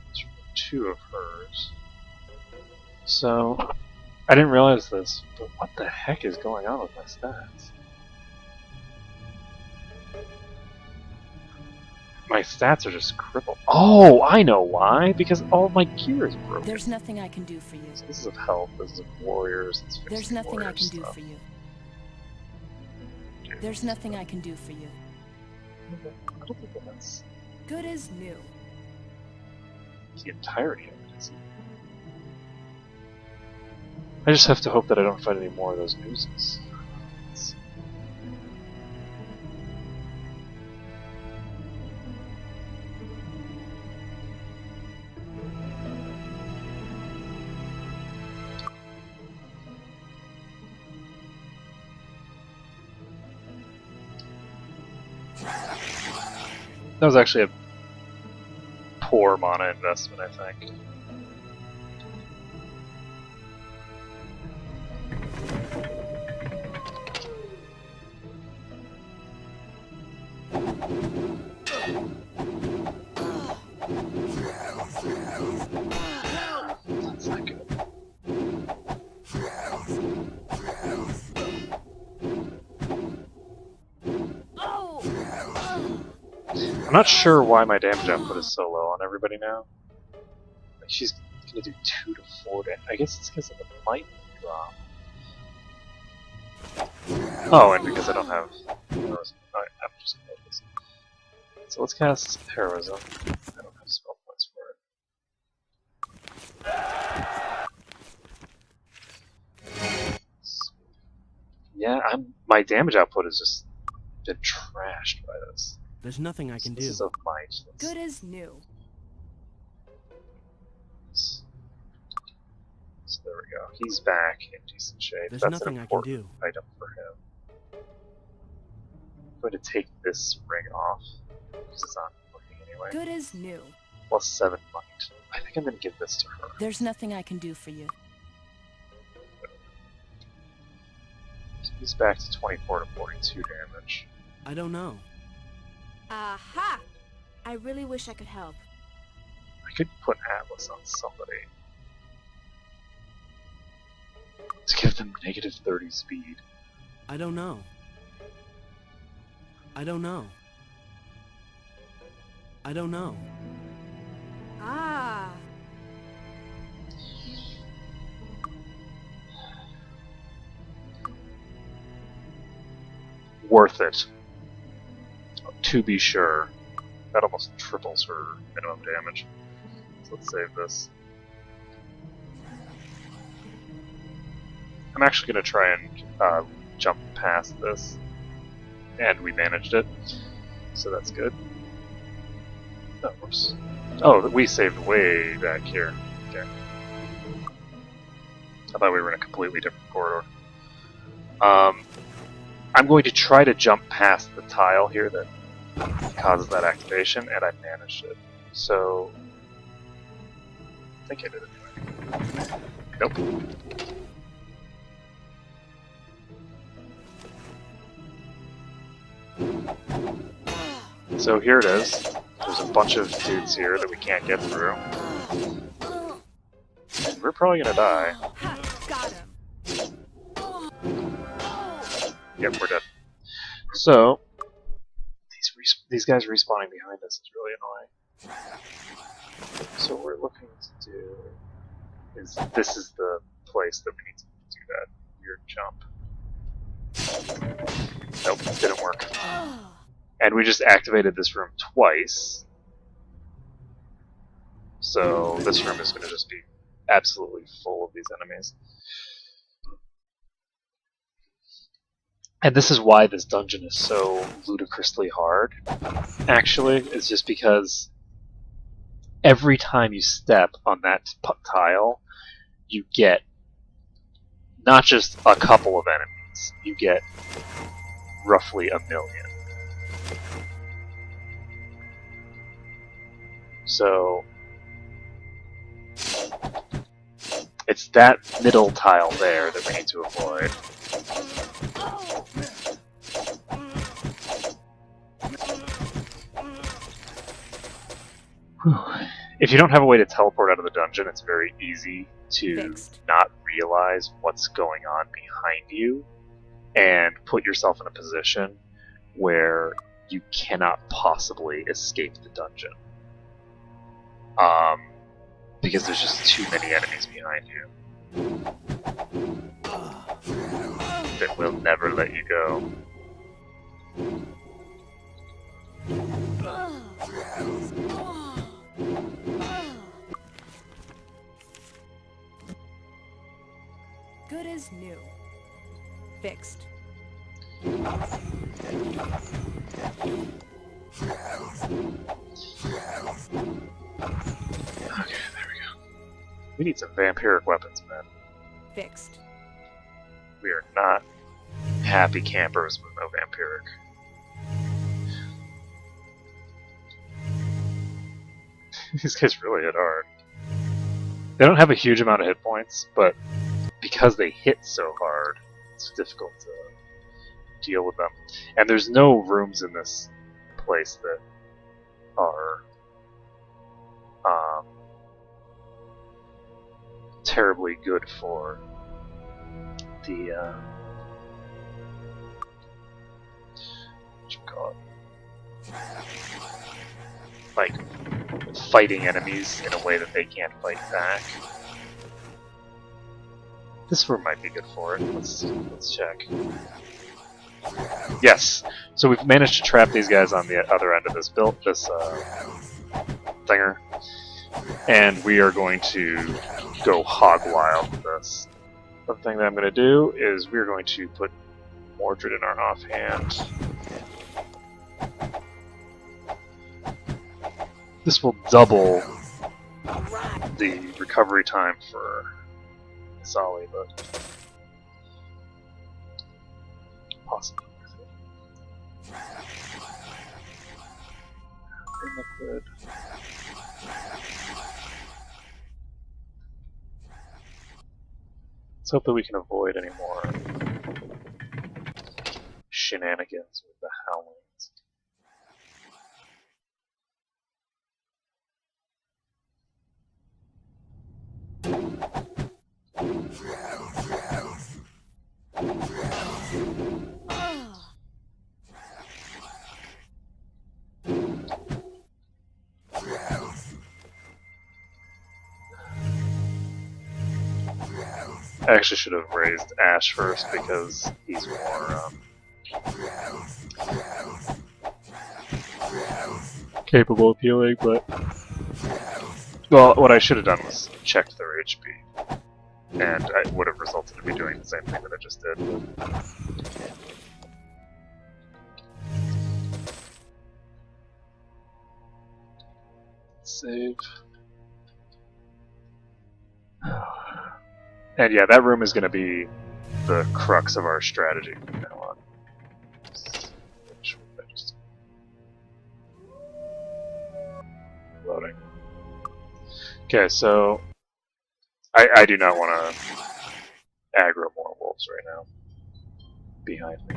Let's remove 2 of hers. So, I didn't realize this, but what the heck is going on with my stats? My stats are just crippled. Oh, I know why! Because all of my gear is broken. There's nothing I can do for you. So this is of health, this is of warriors, it's fixing There's nothing I can do stuff. for you. There's nothing I can do for you. I don't think that's Good as new. the entirety of it, is it? I just have to hope that I don't fight any more of those nooses. That was actually a poor mana investment, I think. That's not good. I'm not sure why my damage output is so low on everybody now. Like she's gonna do 2 to 4 damage. I guess it's because of the might drop. Oh, and because I don't have heroism. Alright, I'm just gonna this. So let's cast heroism. I don't have spell points for it. Yeah, my damage output has just been trashed by this. There's nothing I can This do. is a might. Good as new. So there we go. He's back in decent shape. There's That's nothing an I can important do. item for him. I'm going to take this ring off, because it's not working anyway. Good as new. Plus 7 might. I think I'm going to give this to her. There's nothing I can do for you. He's back to 24 to 42 damage. I don't know. Aha! I really wish I could help. I could put Atlas on somebody. To give them negative 30 speed. I don't know. I don't know. I don't know. Ah! Worth it. To be sure. That almost triples her minimum damage. So let's save this. I'm actually going to try and jump past this. And we managed it. So that's good. Oh, whoops. Oh, we saved way back here. Okay. I thought we were in a completely different corridor. I'm going to try to jump past the tile here that causes that activation, and I managed it. So, I think I did it anyway. Nope. So here it is. There's a bunch of dudes here that we can't get through. And we're probably gonna die. Got him. Yep, we're dead. So, these guys respawning behind us is really annoying. So what we're looking to do is, this is the place that we need to do that weird jump. Nope, didn't work. And we just activated this room twice. So this room is going to just be absolutely full of these enemies. And this is why this dungeon is so ludicrously hard, actually. It's just because every time you step on that tile, you get not just a couple of enemies, you get roughly 1 million. So it's that middle tile there that we need to avoid. If you don't have a way to teleport out of the dungeon, it's very easy to not realize what's going on behind you and put yourself in a position where you cannot possibly escape the dungeon. Because there's just too many enemies behind you that will never let you go. Good as new. Fixed. Okay, there we go. We need some vampiric weapons, man. Fixed. We are not happy campers with no vampiric. These guys really hit hard. They don't have a huge amount of hit points, but because they hit so hard, it's difficult to deal with them. And there's no rooms in this place that are terribly good for the what you call it? Like fighting enemies in a way that they can't fight back. This room might be good for it. Let's check. Yes. So we've managed to trap these guys on the other end of this thinger, and we are going to go hog wild with this. The thing that I'm going to do is we're going to put Mordred in our offhand. This will double the recovery time for Sali, but possibly worth Green liquid. Let's hope that we can avoid any more shenanigans with the howlings. I actually should have raised Ash first because he's more capable of healing, but well, what I should have done was checked their HP, and it would have resulted in me doing the same thing that I just did. But... Save. And yeah, that room is going to be the crux of our strategy from now on. Loading. Okay, so I do not want to aggro more wolves right now. Behind me.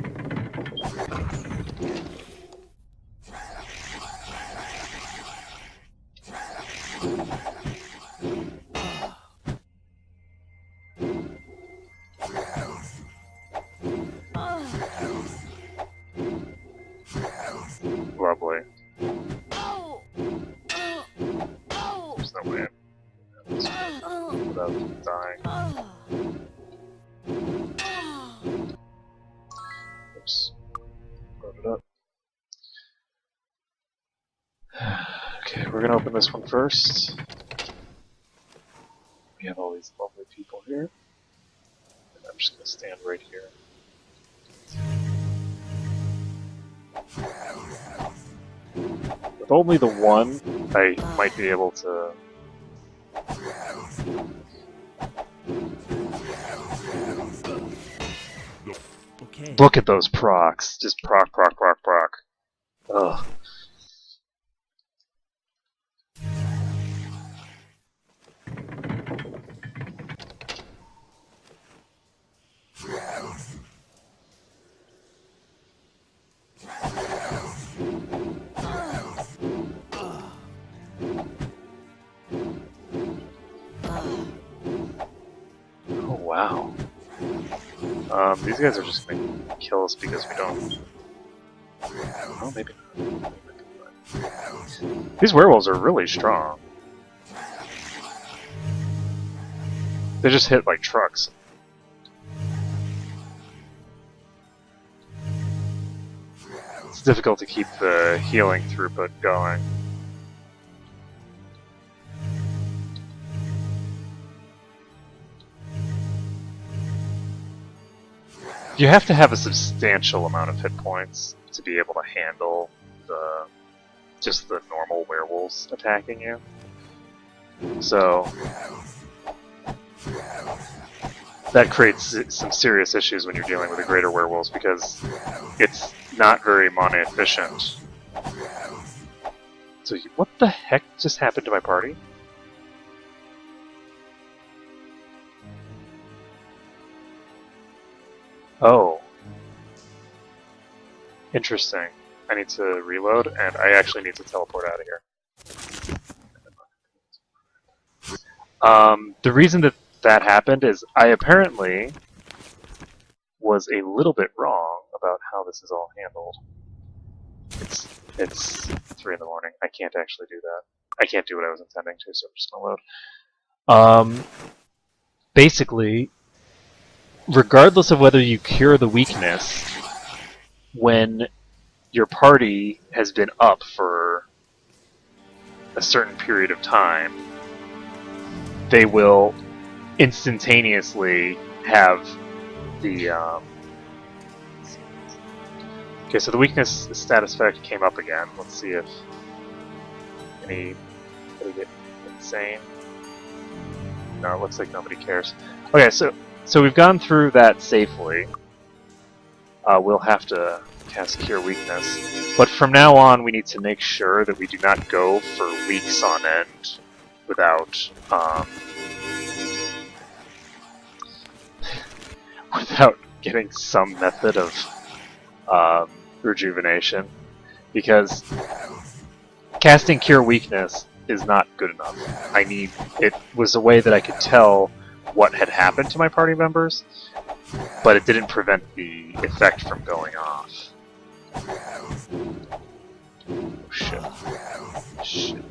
Lovely. There's no way I'm without dying. Oops. Load it up. Okay, we're gonna open this one first. We have all these lovely people here. And I'm just gonna stand right here. With only the one, I might be able to... Okay. Look at those procs. Just proc, proc, proc, proc. Ugh. Oh, wow. These guys are just gonna kill us because we don't... Oh, maybe not. These werewolves are really strong. They just hit like trucks. It's difficult to keep the healing throughput going. You have to have a substantial amount of hit points to be able to handle just the normal werewolves attacking you. So that creates some serious issues when you're dealing with the greater werewolves because it's not very mana efficient. So what the heck just happened to my party? Oh. Interesting. I need to reload, and I actually need to teleport out of here. The reason that that happened is I apparently was a little bit wrong about how this is all handled. It's 3 in the morning. I can't actually do that. I can't do what I was intending to, so I'm just gonna load. Basically, regardless of whether you cure the weakness, when your party has been up for a certain period of time, they will instantaneously have the... Okay, so the weakness status effect came up again. Let's see if anybody get insane. No, it looks like nobody cares. Okay, so we've gone through that safely. We'll have to cast Cure Weakness. But from now on, we need to make sure that we do not go for weeks on end without, without getting some method of rejuvenation. Because casting Cure Weakness is not good enough. It was a way that I could tell what had happened to my party members, but it didn't prevent the effect from going off. Oh, shit. Shit.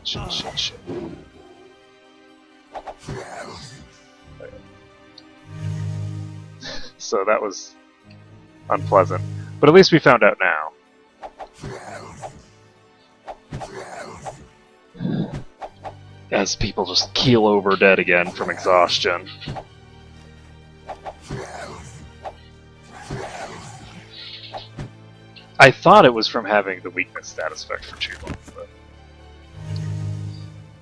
So that was unpleasant. But at least we found out now. As people just keel over dead again from exhaustion. I thought it was from having the weakness status effect for too long, but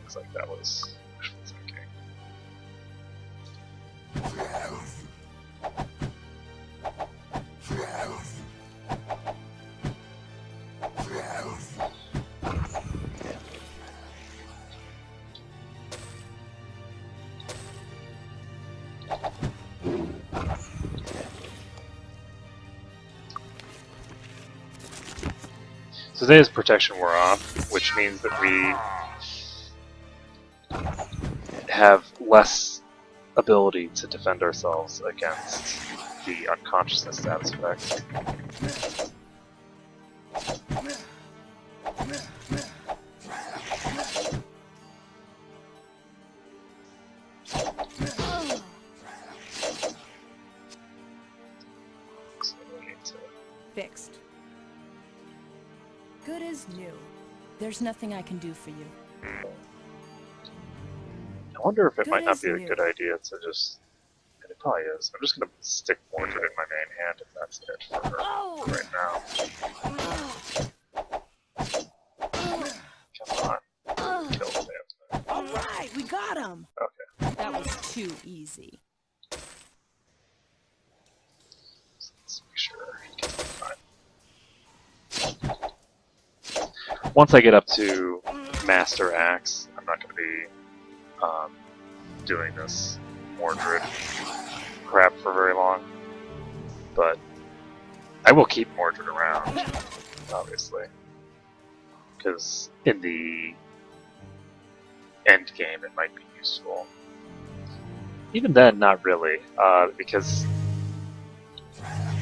looks like that was wishful thinking. So today's protection wore off, which means that we have less ability to defend ourselves against the unconsciousness status effect. Fixed. Good as new. There's nothing I can do for you. I wonder if it Good might not as be a new. good idea to just... And it probably is. I'm just gonna stick Mordred in my main hand if that's it for her right now. Come on. Kill the damn thing. All right, we got him. Okay. That was too easy. Let's make sure he can be fine. Once I get up to Master Axe, I'm not going to be doing this Mordred crap for very long. But I will keep Mordred around, obviously. Because in the end game it might be useful. Even then, not really, because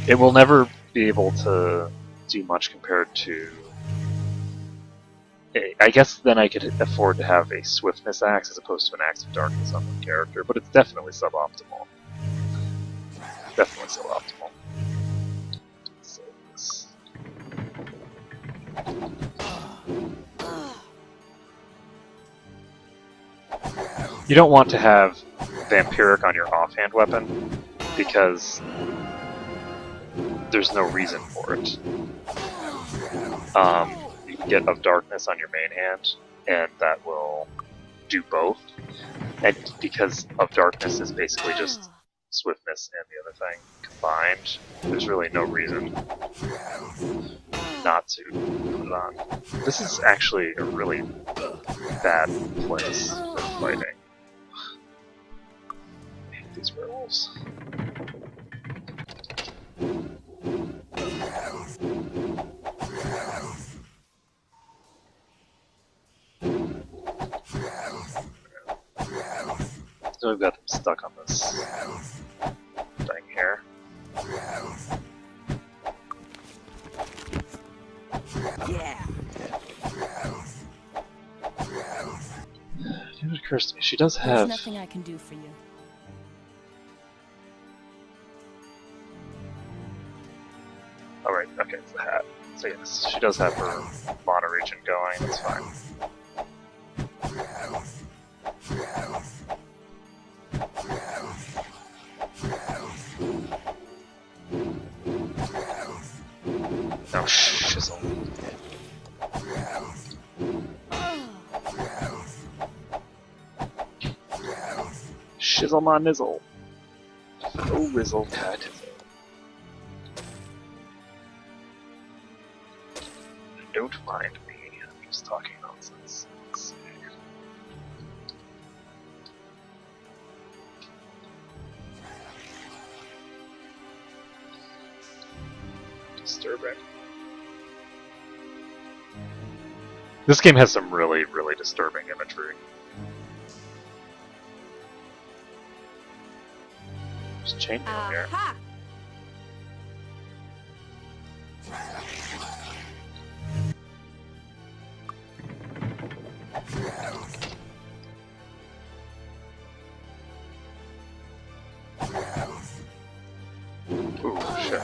it will never be able to do much compared to... I guess then I could afford to have a swiftness axe as opposed to an axe of darkness on one character, but it's definitely suboptimal. Definitely suboptimal. So this. You don't want to have Vampiric on your offhand weapon because there's no reason for it. You can get of darkness on your main hand, and that will do both. And because of darkness is basically just swiftness and the other thing combined, there's really no reason not to put it on. This is actually a really bad place for fighting. I hate these werewolves. So we've got them stuck on this thing here. Yeah. It occurs to me, she does There's have... nothing I can do for you. Oh right, okay, it's the hat. So yes, she does have her mana region going, that's fine. Oh, shizzle. Shizzle my nizzle. Oh, rizzle, cut. Don't mind me. I'm just talking nonsense. Let's see. Disturbing. This game has some really, really disturbing imagery. Just chainmail here. Aha! Ooh, shit.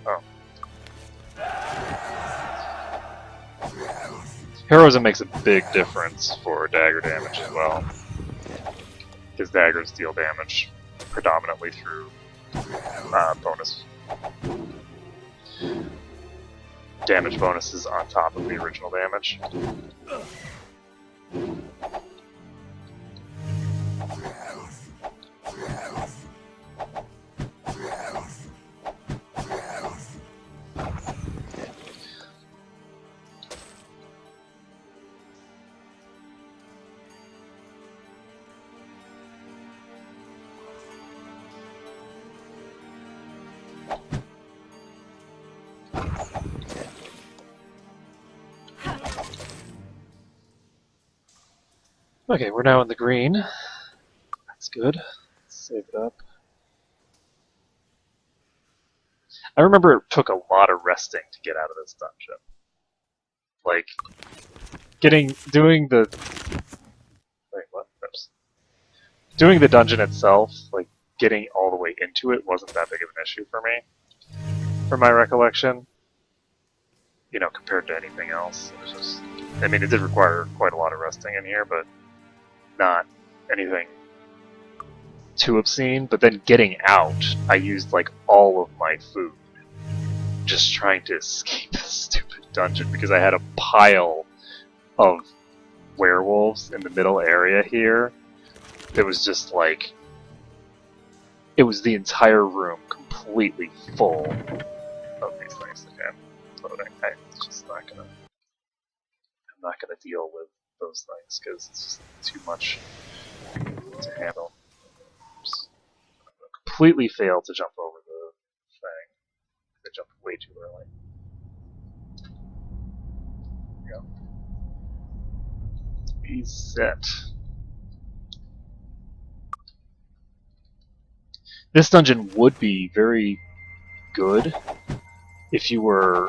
Oh. Heroism makes a big difference for dagger damage as well. Because daggers deal damage predominantly through bonus damage bonuses on top of the original damage. Okay, we're now in the green. That's good. Let's save it up. I remember it took a lot of resting to get out of this dungeon. Like, doing the... Wait, what? Oops. Doing the dungeon itself, like, getting all the way into it wasn't that big of an issue for me. From my recollection. You know, compared to anything else. It was just... I mean, it did require quite a lot of resting in here, but not anything too obscene. But then getting out, I used, like, all of my food. Just trying to escape this stupid dungeon because I had a pile of werewolves in the middle area here. It was just like... It was the entire room completely full of these things. Again, loading. I'm just not gonna... I'm not gonna deal with those things because it's just too much to handle. Oops. I'm gonna completely fail to jump over the thing. I jumped way too early. There we go. He's set. This dungeon would be very good if you were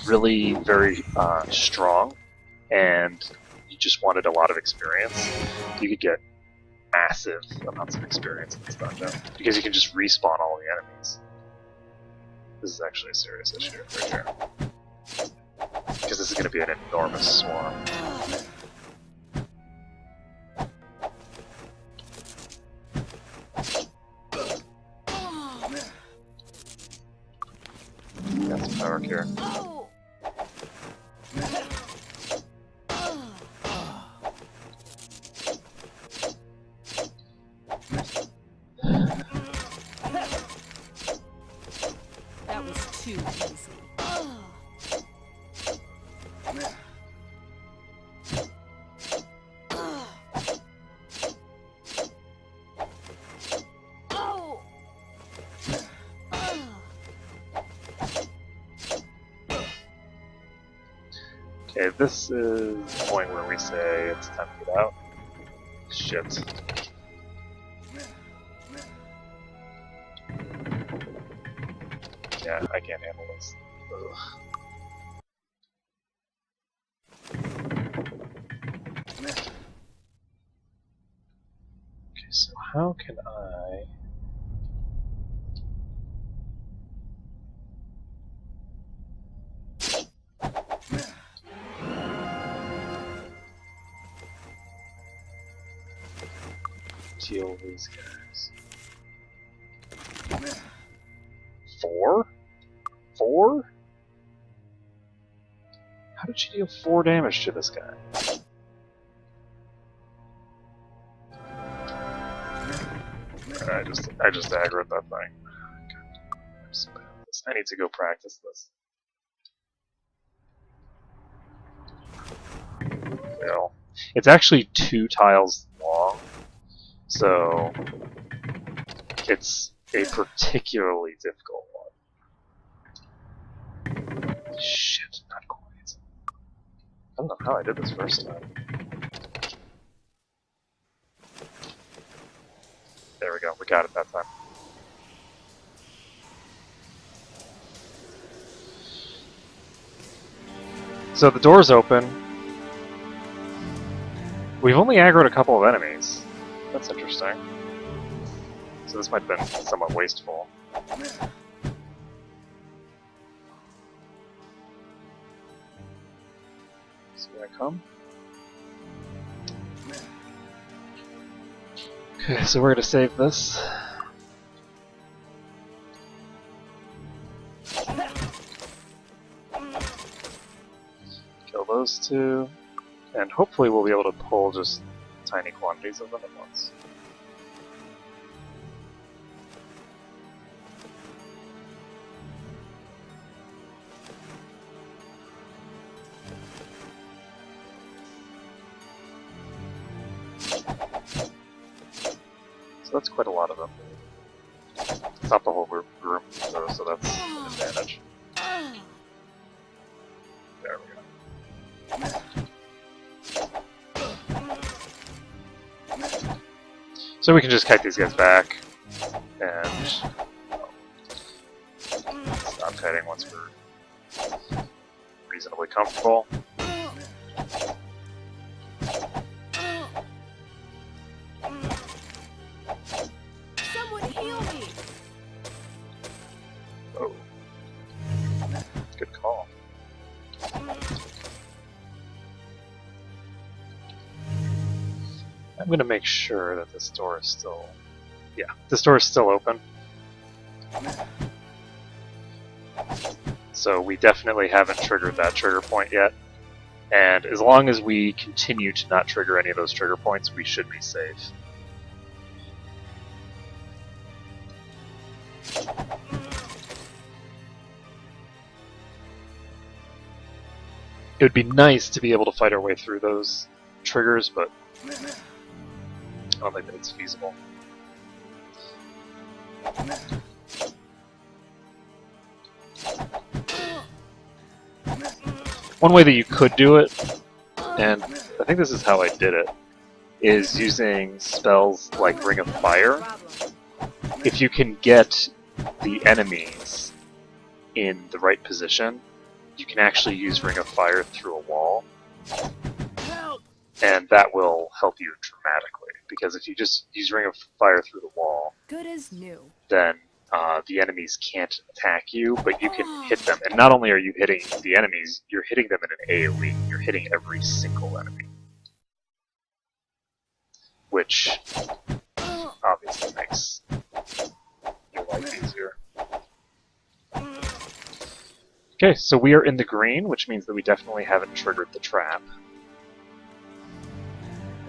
really very strong and you just wanted a lot of experience. You could get massive amounts of experience in this dungeon because you can just respawn all the enemies. This is actually a serious issue right here. Because this is going to be an enormous swarm. Got some power here. That was too easy. Okay, this is the point where we say it's time to get out. Shit. Yeah, I can't handle this. Ugh. Okay, so how can I... deal with these guys? 4? 4? How did she deal 4 damage to this guy? I just aggroed that thing. I'm so bad at this. I need to go practice this. Well, it's actually 2 tiles long, so it's a particularly difficult one. Shit, not quite. I don't know how I did this first time. There we go, we got it that time. So the door's open. We've only aggroed a couple of enemies. That's interesting. So this might have been somewhat wasteful. So gonna come. Okay, so we're gonna save this. Kill those 2. And hopefully we'll be able to pull just tiny quantities of them at once. So that's quite a lot of them. It's not the whole room, so that's an advantage. There we go. So we can just kite these guys back, and stop kiting once we're reasonably comfortable. Someone heal me! Oh. Good call. I'm going to make sure that this door is still... Yeah, this door is still open. So we definitely haven't triggered that trigger point yet. And as long as we continue to not trigger any of those trigger points, we should be safe. It would be nice to be able to fight our way through those triggers, but I don't think that it's feasible. One way that you could do it, and I think this is how I did it, is using spells like Ring of Fire. If you can get the enemies in the right position, you can actually use Ring of Fire through a wall. And that will help you dramatically, because if you just use Ring of Fire through the wall, Good as new. then the enemies can't attack you, but you can hit them. And not only are you hitting the enemies, you're hitting them in an AoE. You're hitting every single enemy. Which obviously makes your life easier. Okay, so we are in the green, which means that we definitely haven't triggered the trap.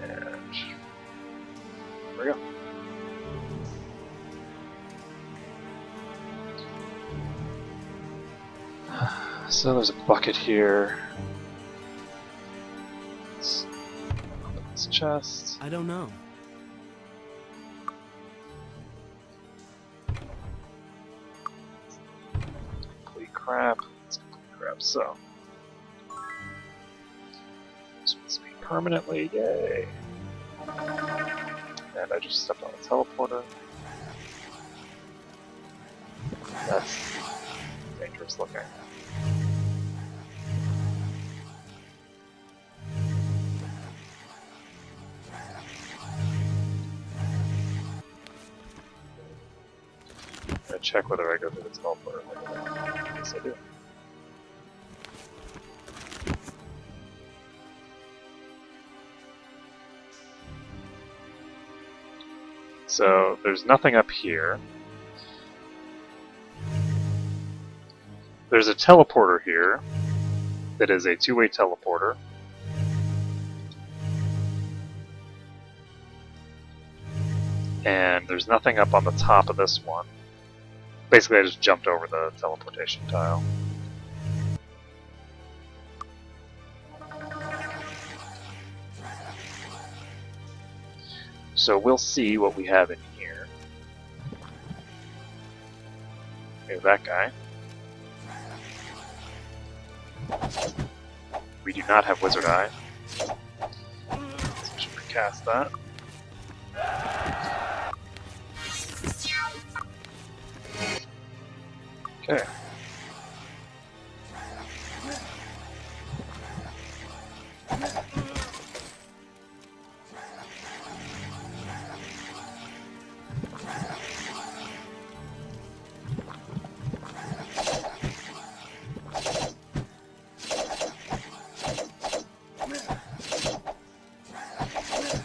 And there we go. So there's a bucket here. Let's open this chest. I don't know. Complete crap. It's complete crap. So this one's me permanently. Yay! And I just stepped on a teleporter. That's dangerous looking. I'm gonna check whether I go through the teleporter. Yes, I do. So there's nothing up here. There's a teleporter here that is a two-way teleporter. And there's nothing up on the top of this one. Basically, I just jumped over the teleportation tile. So we'll see what we have in here. We have that guy. We do not have Wizard Eye. So we should recast that. Okay.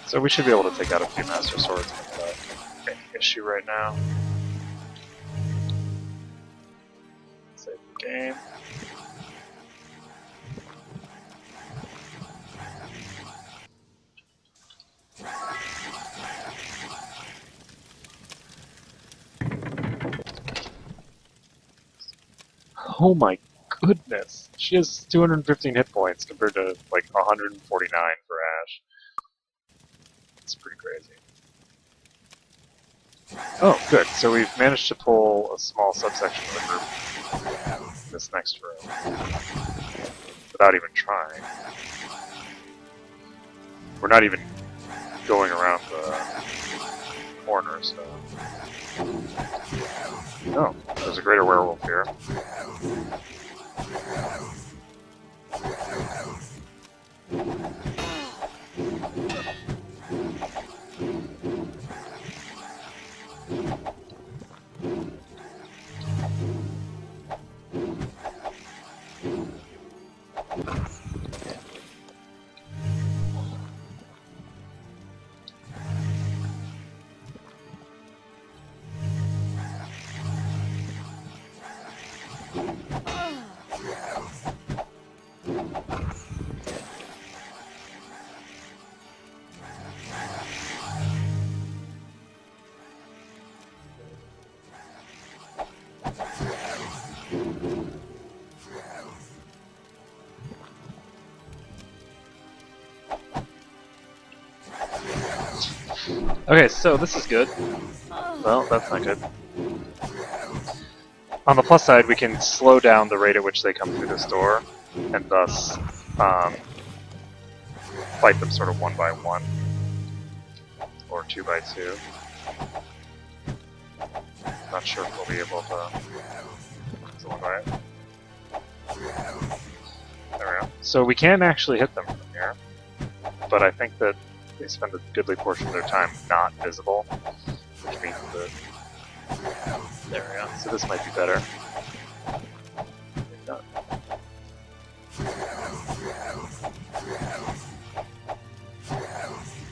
So we should be able to take out a few Master Swords without any issue right now. Save the game. Oh my goodness! She has 215 hit points compared to like 149 for Ash. It's pretty crazy. Oh, good. So we've managed to pull a small subsection of the group in this next room without even trying. We're not even going around the corner, so... Oh, there's a greater werewolf here. Okay, so this is good. Well, that's not good. On the plus side, we can slow down the rate at which they come through this door, and thus fight them sort of 1 by 1, or 2 by 2. Not sure if we'll be able to... So 1 by... There we go. So we can actually hit them from here, but I think that they spend a goodly portion of their time not visible, which means that... There we go. So this might be better.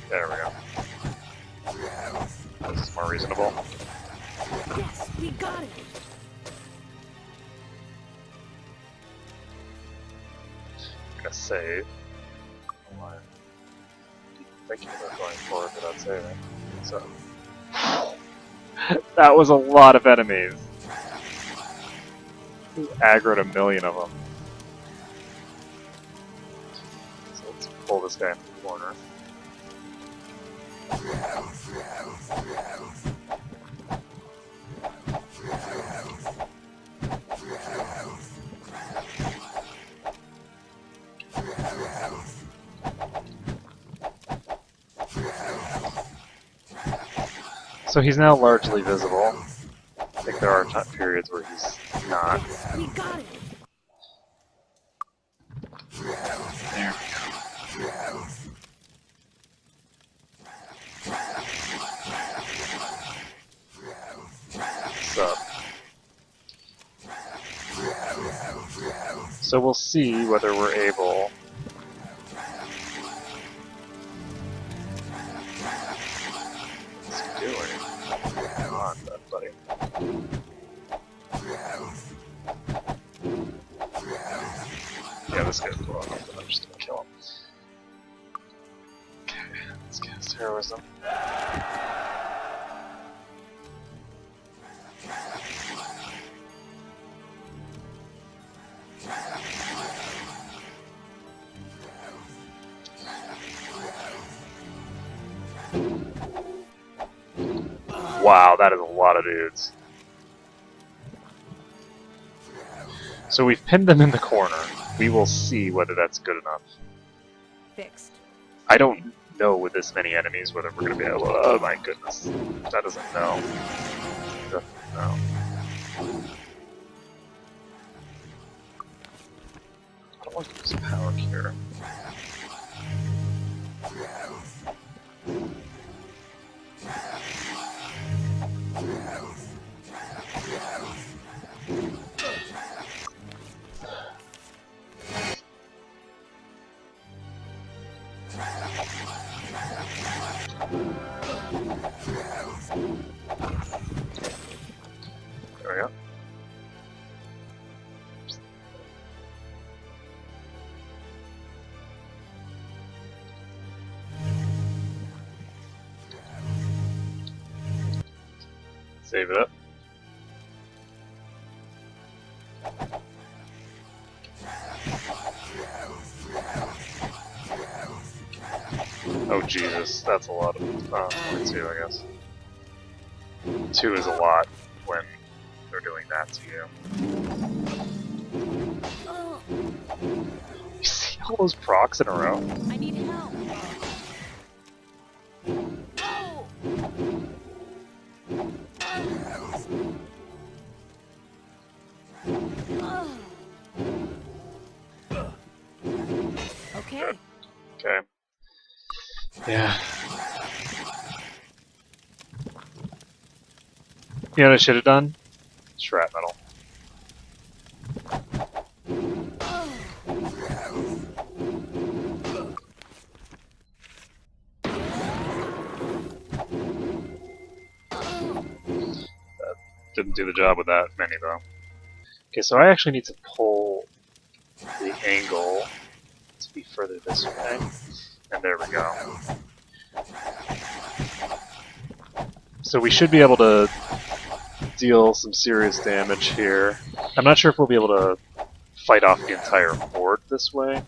There we go. This is more reasonable. Yes, we got it. I'm gonna save. I'm thinking about going forward without saving. So that was a lot of enemies. We aggroed 1 million of them. So let's pull this guy into the corner. So he's now largely visible. I think there are periods where he's not. Yes, we got it. There we go. So we'll see whether we're able... What's he doing? Come on, buddy. Yeah, this guy's blowing up, but I'm just gonna kill him. Okay, let's cast Heroism. Wow, that is a lot of dudes. So we've pinned them in the corner. We will see whether that's good enough. Fixed. I don't know with this many enemies whether we're going to be able to... Oh my goodness. That doesn't know. Doesn't know. I don't want to use power here. There we go. Save it up. Oh Jesus, that's a lot of... only 2, I guess. 2 is a lot when they're doing that to you. You see all those procs in a row? I need help. Okay. Okay. Yeah. You know what I should have done? Shrapnel. That didn't do the job with that many though. Okay, so I actually need to pull the angle to be further this way. And there we go. So we should be able to deal some serious damage here. I'm not sure if we'll be able to fight off the entire horde this way.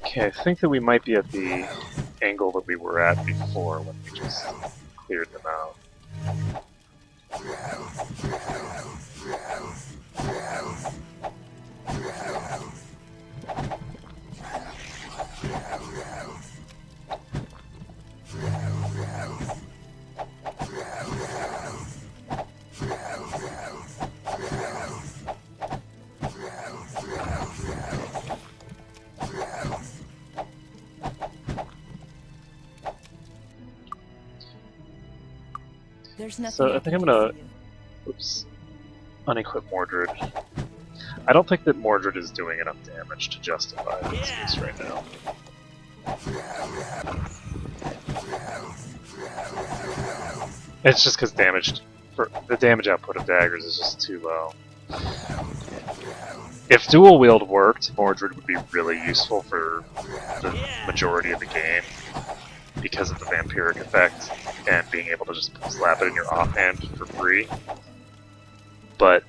Okay, I think that we might be at the angle that we were at before when we just cleared them out. There's nothing So I think I'm gonna, oops, unequip Mordred. I don't think that Mordred is doing enough damage to justify this use right now. It's just because the damage output of daggers is just too low. If dual wield worked, Mordred would be really useful for the majority of the game because of the vampiric effect and being able to just slap it in your offhand for free. But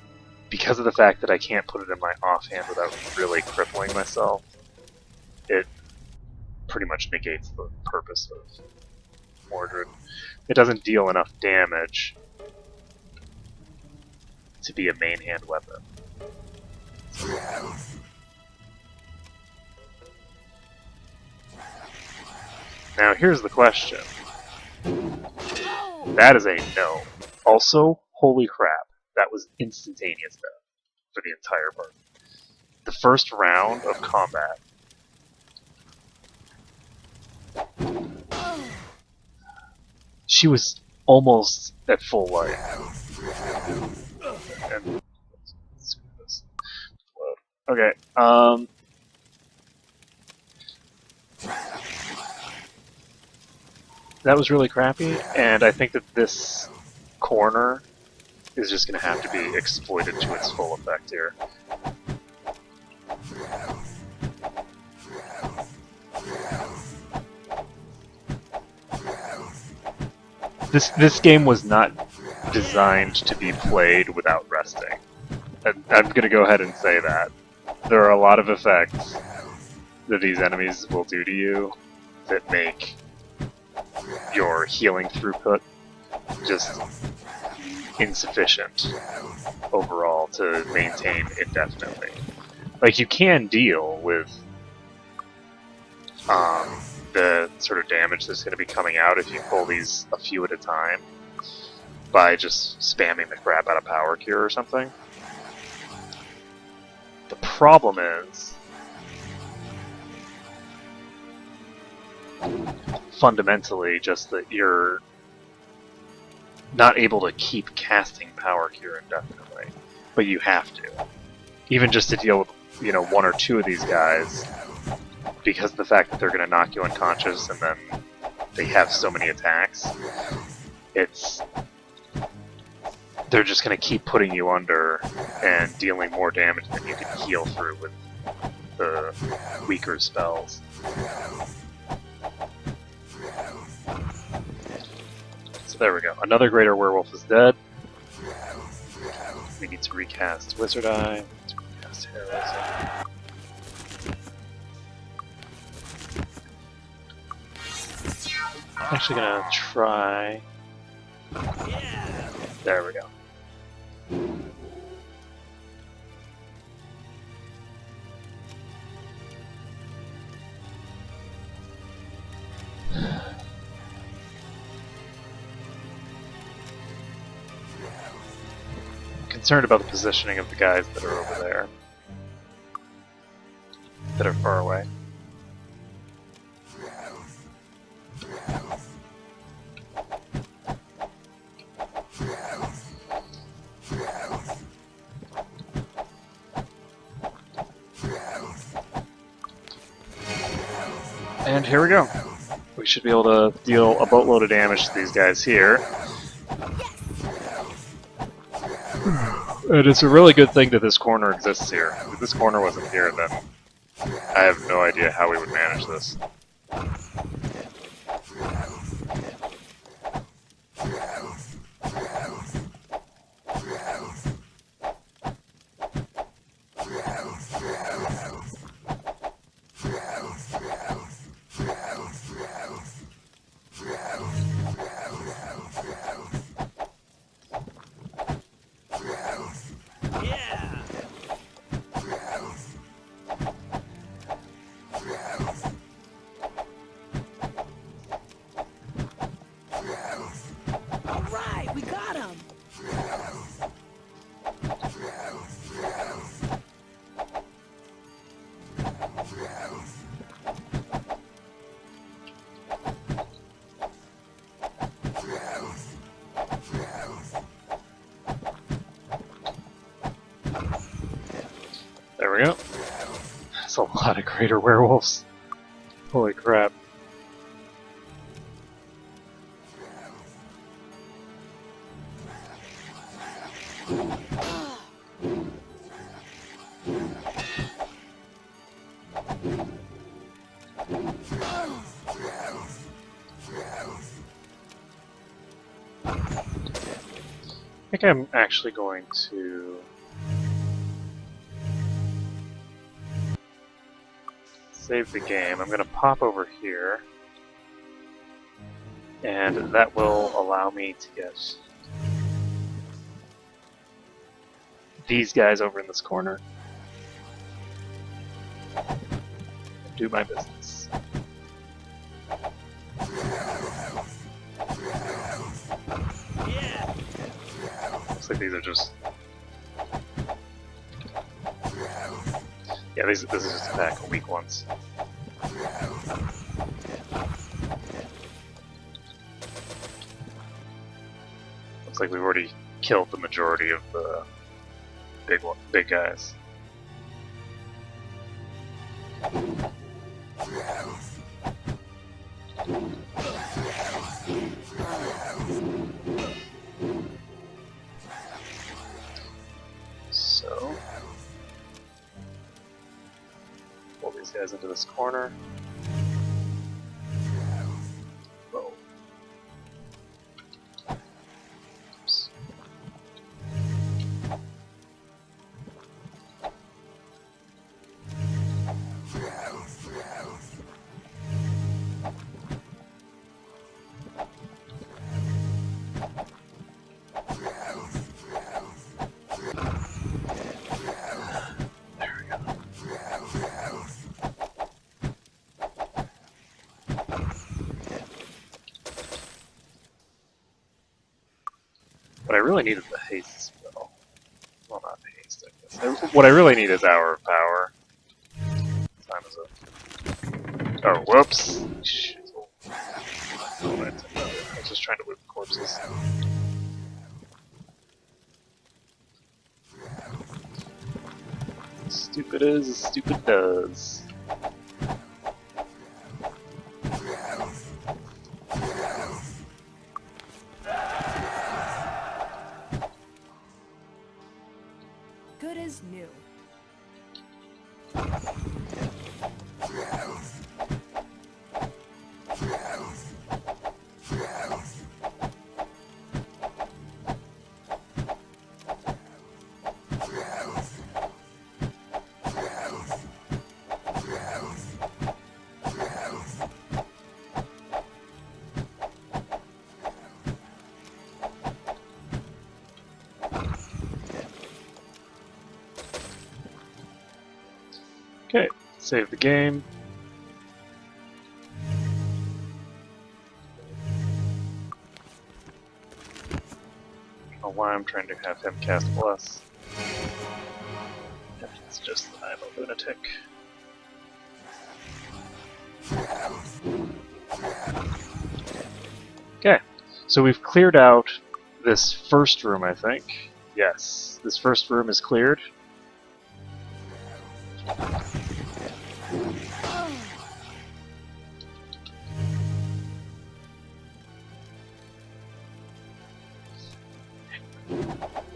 because of the fact that I can't put it in my offhand without really crippling myself, it pretty much negates the purpose of Mordred. It doesn't deal enough damage to be a main hand weapon. Now here's the question. That is a no. Also, holy crap, that was instantaneous death for the entire party. The first round of combat. She was almost at full life. And, screw this. Okay, that was really crappy, and I think that this corner is just going to have to be exploited to its full effect here. This game was not designed to be played without resting. I'm going to go ahead and say that. There are a lot of effects that these enemies will do to you that make your healing throughput just insufficient overall to maintain indefinitely. Like, you can deal with the sort of damage that's going to be coming out if you pull these a few at a time by just spamming the crap out of Power Cure or something. The problem is, fundamentally, just that you're not able to keep casting Power Cure indefinitely, but you have to. Even just to deal with, you know, one or two of these guys, because of the fact that they're going to knock you unconscious and then they have so many attacks, they're just going to keep putting you under and dealing more damage than you can heal through with the weaker spells. So there we go. Another Greater Werewolf is dead. We need to recast Wizard Eye. We need to recast Heroism. I'm actually gonna try. There we go. I'm concerned about the positioning of the guys that are over there, that are far away. And here we go. We should be able to deal a boatload of damage to these guys here. And it's a really good thing that this corner exists here. If this corner wasn't here, then I have no idea how we would manage this. There we go. That's a lot of Greater Werewolves. Holy crap. I think I'm actually going to save the game. I'm going to pop over here, and that will allow me to get these guys over in this corner. Do my business. Looks like these are just... Yeah, this is just attack weak ones. Looks like we've already killed the majority of the big guys. guys into this corner. Whoa. Oops. What I really need is the haste spell. Well, not haste, I guess. What I really need is Hour of Power. What time is it? Oh, whoops! Shit. I was just trying to loot corpses. Stupid is, stupid does. Good as new. Okay, save the game. I don't know why I'm trying to have him cast Bless. It's just that I'm a lunatic. Okay, so we've cleared out this first room, I think. Yes, this first room is cleared.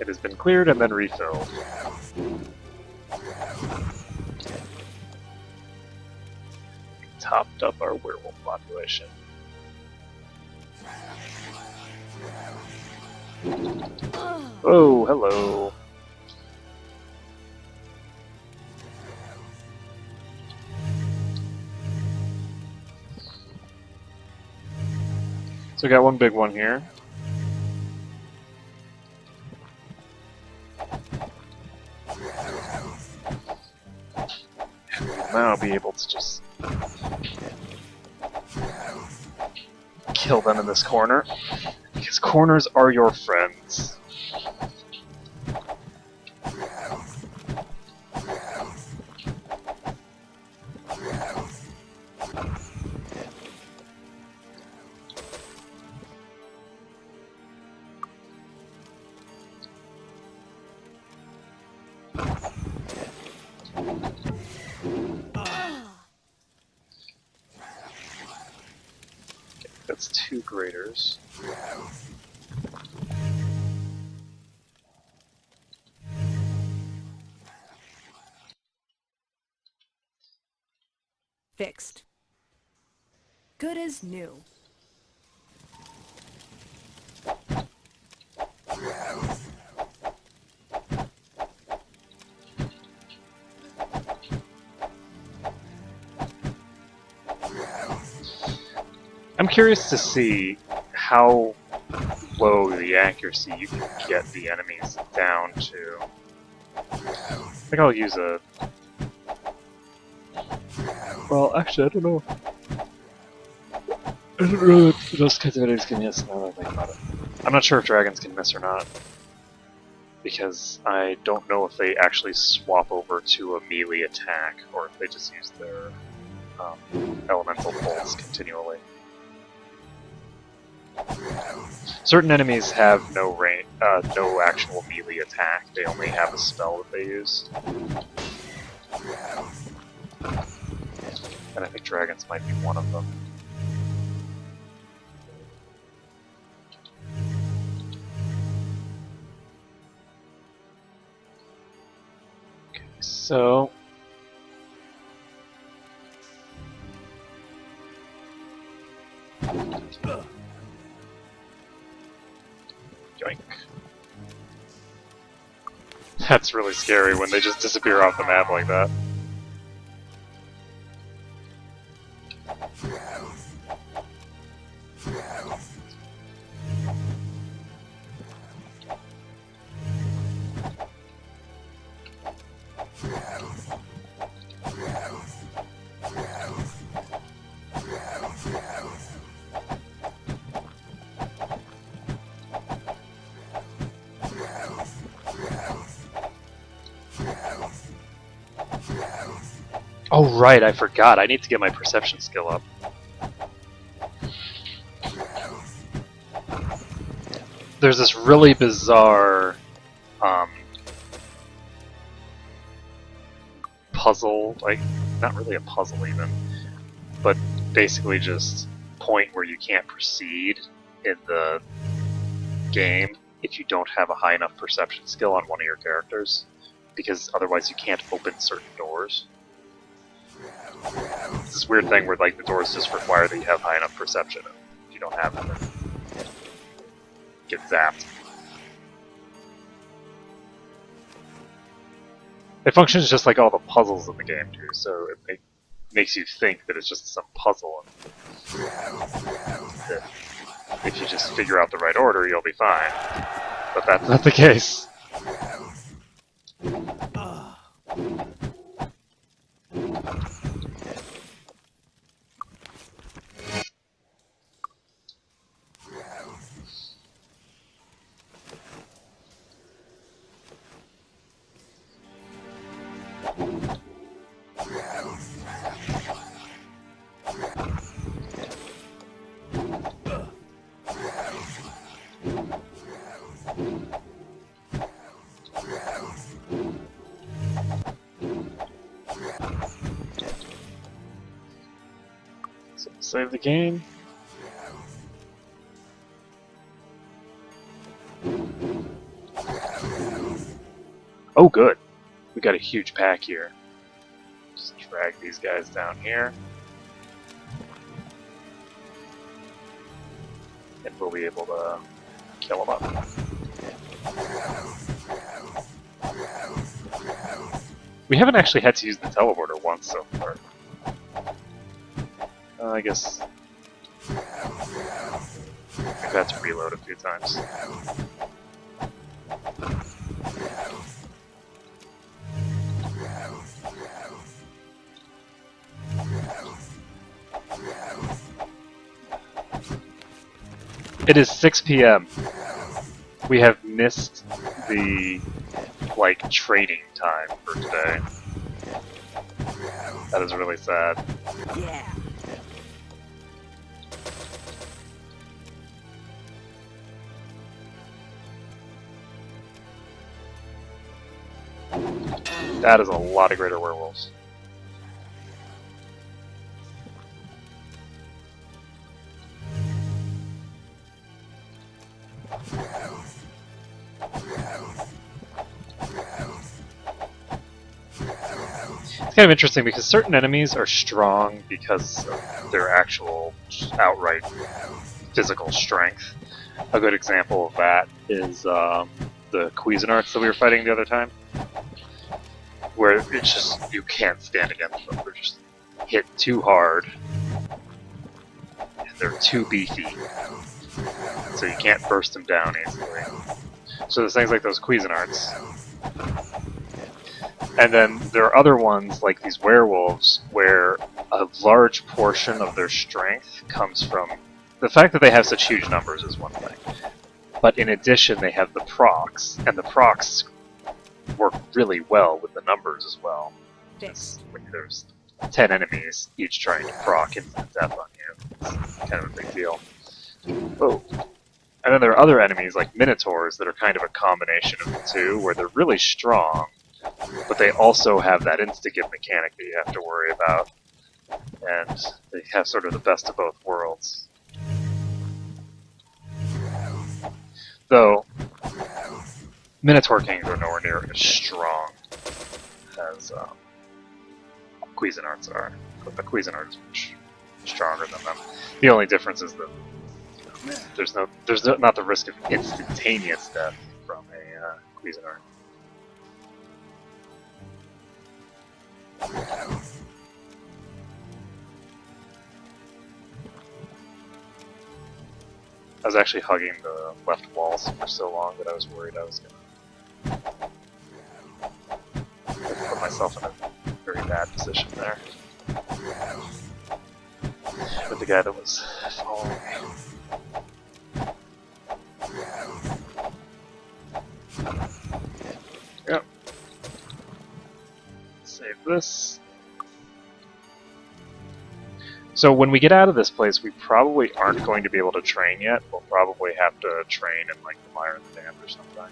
It has been cleared and then refilled. Topped up our werewolf population. Oh, hello. So we got one big one here. Now I'll be able to just kill them in this corner, because corners are your friends. That's two graders. Fixed. Good as new. I'm curious to see how low the accuracy you can get the enemies down to. I think I'll use a... Well, actually, I don't know. I don't know if those kinds of enemies can miss now that I think about it. I'm not sure if dragons can miss or not, because I don't know if they actually swap over to a melee attack, or if they just use their elemental pulse continually. Certain enemies have no no actual melee attack. They only have a spell that they use. And I think dragons might be one of them. Okay, so Yoink. That's really scary when they just disappear off the map like that. Oh right, I forgot. I need to get my perception skill up. There's this really bizarre puzzle, like, not really a puzzle even, but basically just point where you can't proceed in the game if you don't have a high enough perception skill on one of your characters, because otherwise you can't open certain doors. It's this weird thing where like the doors just require that you have high enough perception, and if you don't have it, then you get zapped. It functions just like all the puzzles in the game too, so it makes you think that it's just some puzzle, and that if you just figure out the right order, you'll be fine. But that's not the case. So save the game. Oh good. We got a huge pack here. Just drag these guys down here. And we'll be able to kill them up. We haven't actually had to use the teleporter once so far. I guess we've had to reload a few times. It is 6 p.m. We have missed the, like, trading time for today. That is really sad. Yeah. That is a lot of greater werewolves. It's kind of interesting because certain enemies are strong because of their actual outright physical strength. A good example of that is the Cuisinarts that we were fighting the other time, where it's just, you can't stand against them. They're just hit too hard, and they're too beefy, so you can't burst them down easily. So there's things like those Cuisinarts. And then there are other ones, like these werewolves, where a large portion of their strength comes from the fact that they have such huge numbers is one thing. But in addition, they have the procs, and the procs work really well with the numbers as well. When there's 10 enemies, each trying to proc instant death on you, it's kind of a big deal. Oh. And then there are other enemies, like Minotaurs, that are kind of a combination of the two, where they're really strong, but they also have that insta-give mechanic that you have to worry about. And they have sort of the best of both worlds. Though, Minotaur Kings are nowhere near as strong as Cuisinarts are. But the Cuisinarts are much stronger than them. The only difference is that there's not the risk of instantaneous death from a Cuisinart. I was actually hugging the left walls for so long that I was worried I was gonna put myself in a very bad position there. With the guy that was following me. Yep. Save this. So when we get out of this place, we probably aren't going to be able to train yet. We'll probably have to train in like the Mire and the Damned or something.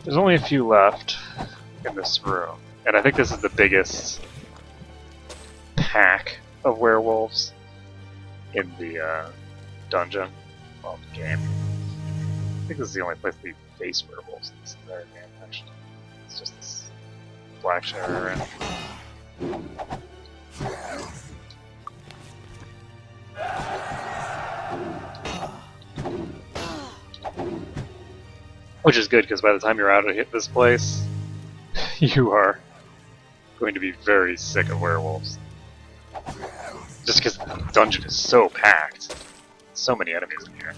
There's only a few left in this room, and I think this is the biggest pack of werewolves in the dungeon, well, the game. I think this is the only place we face werewolves in this entire game, actually. It's just this black shadow around. Which is good, because by the time you're out of this place, you are going to be very sick of werewolves. Just because the dungeon is so packed. So many enemies in here.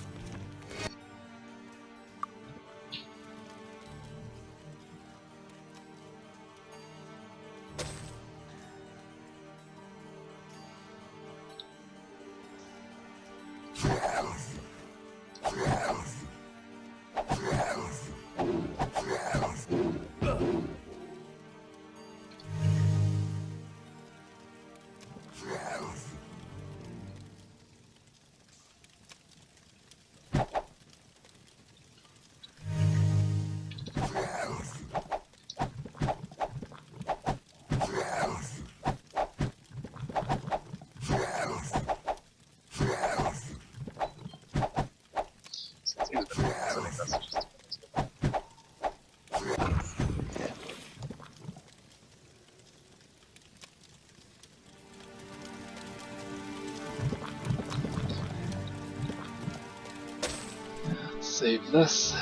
Save this.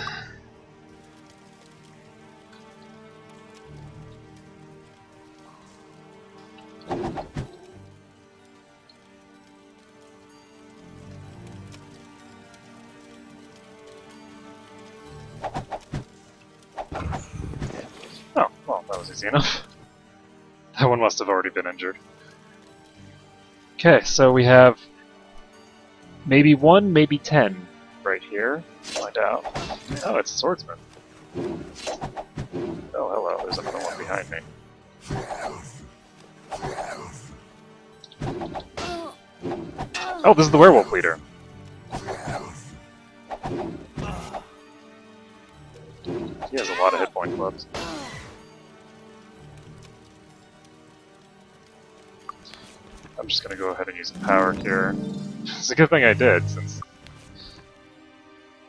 Oh, well, that was easy enough. That one must have already been injured. Okay, so we have maybe 1, maybe 10 right here. Find out. Oh, it's a swordsman. Oh, hello, there's another one behind me. Oh, this is the werewolf leader. He has a lot of hit point clubs. I'm just gonna go ahead and use the power cure. It's a good thing I did, since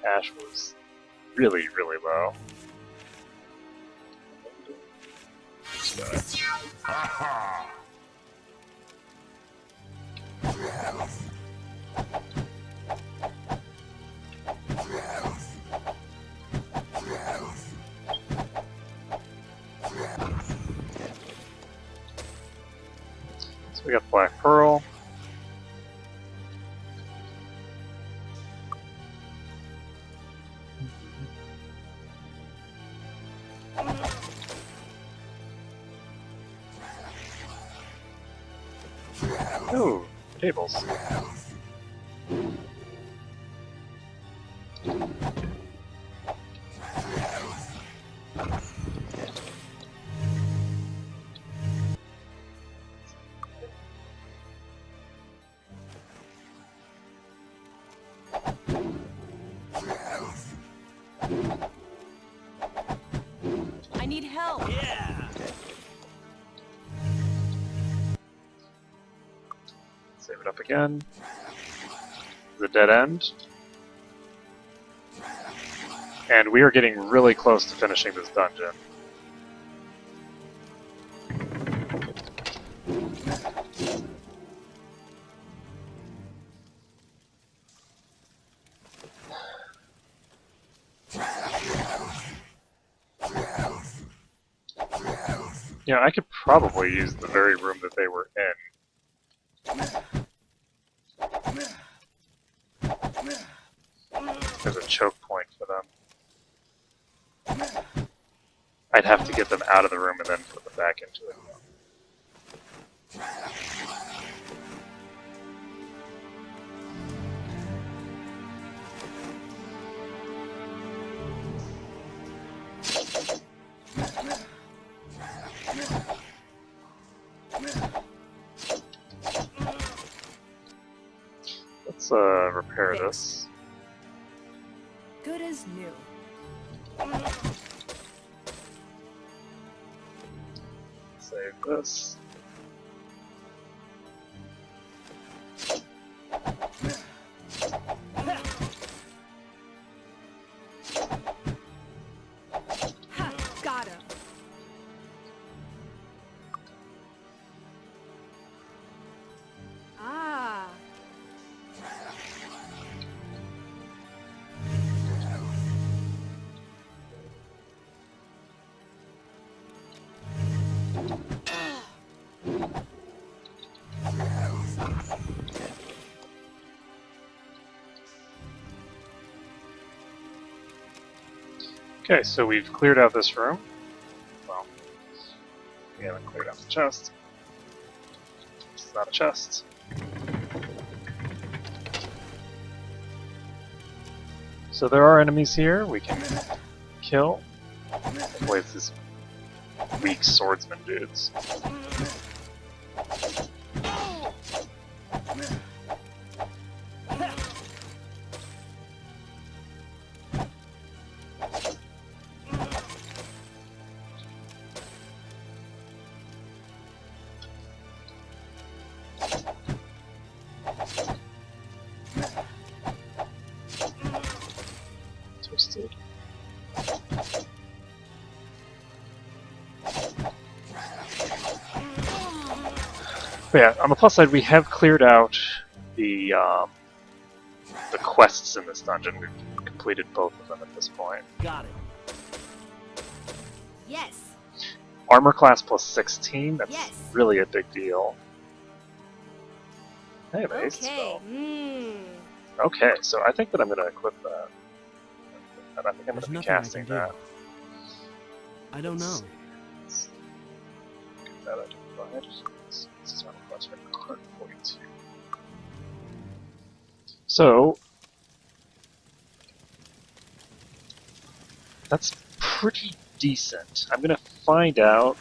Ash was really, really low. So we got Black Pearl. Ooh, tables. I need help. Yeah. Save it up again. The dead end. And we are getting really close to finishing this dungeon. Yeah, I could probably use the very room that they were in. There's a choke point for them. I'd have to get them out of the room and then put them back into it. Let's repair this. Good as new. Save this. Ha! Got him. Ah. Okay, so we've cleared out this room. Well, we haven't cleared out the chest. It's not a chest. So there are enemies here we can kill. Hopefully it's these weak swordsman dudes. Twisted. But yeah, on the plus side, we have cleared out the quests in this dungeon. We've completed both of them at this point. Got it. Yes. Armor class plus 16, that's Yes. really a big deal. Hey, the haste Okay. spell. Okay, so I think that I'm going to equip that. And I think I'm going There's to be nothing I casting can do. that. I don't know. Let's get that identified. This is armor class right now, 142. So, that's pretty decent. I'm going to find out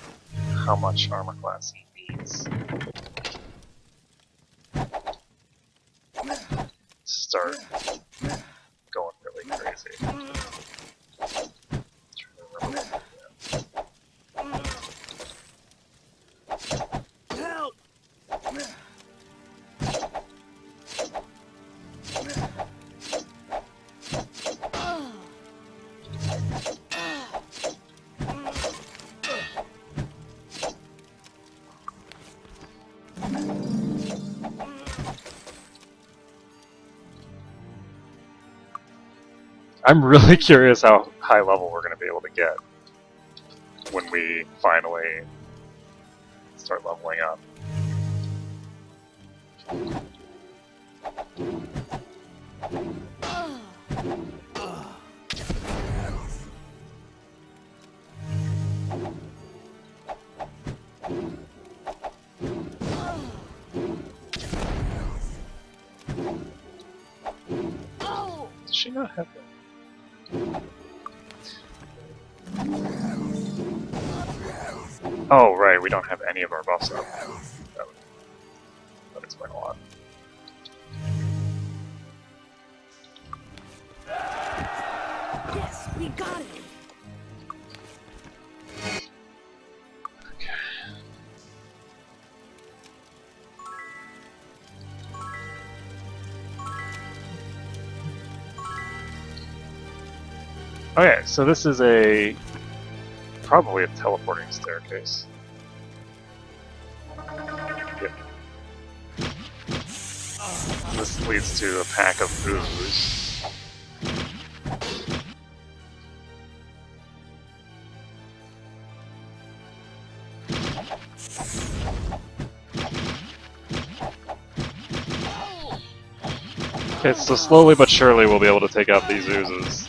how much armor class he needs. Start going really crazy. Trying to remember what we did. Help! I'm really curious how high level we're going to be able to get when we finally start leveling up. Does she not have that? Oh, right, we don't have any of our buffs up. That explains a lot. Yes. We got it. Okay, so this is probably a teleporting staircase. Yep. This leads to a pack of ooze. Okay, so slowly but surely we'll be able to take out these oozes.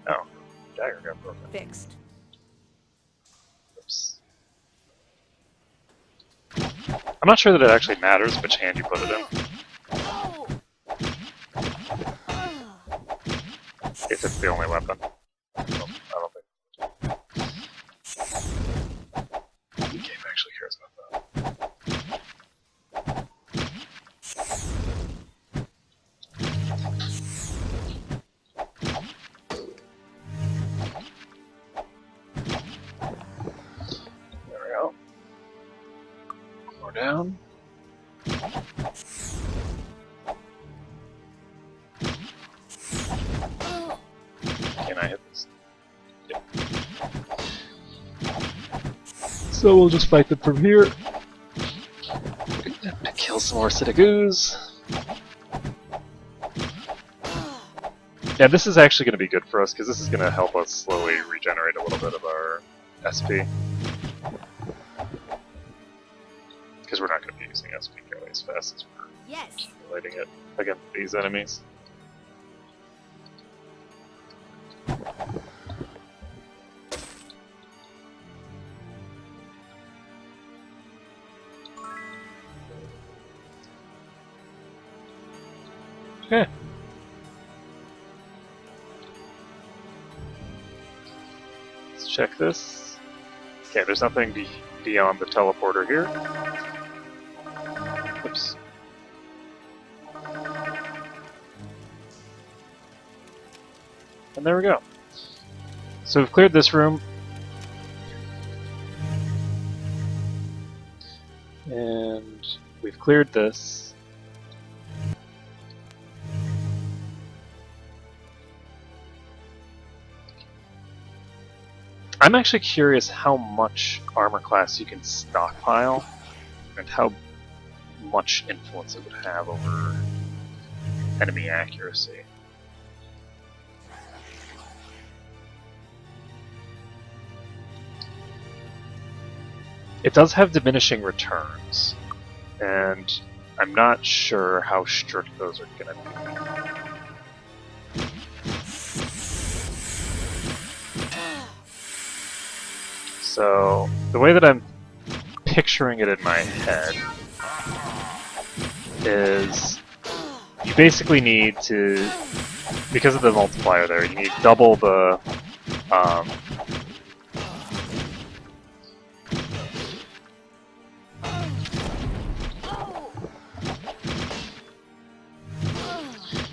Oh, dagger got broken. Fixed. Oops. I'm not sure that it actually matters which hand you put it in. If it's the only weapon. Well, I don't think. The game actually cares about that. There we go. One more down. Can I hit this? Yep. So we'll just fight them from here. Kill some more acidic ooze. Yeah, this is actually going to be good for us because this is going to help us slowly regenerate a little bit of our SP. Because we're not going to be using SP nearly as fast as we're accumulating it against these enemies. Okay. Let's check this. Okay, there's nothing beyond the teleporter here. Oops. And there we go. So we've cleared this room. And we've cleared this. I'm actually curious how much armor class you can stockpile and how much influence it would have over enemy accuracy. It does have diminishing returns, and I'm not sure how strict those are going to be. So, the way that I'm picturing it in my head is you basically need to, because of the multiplier there, you need double the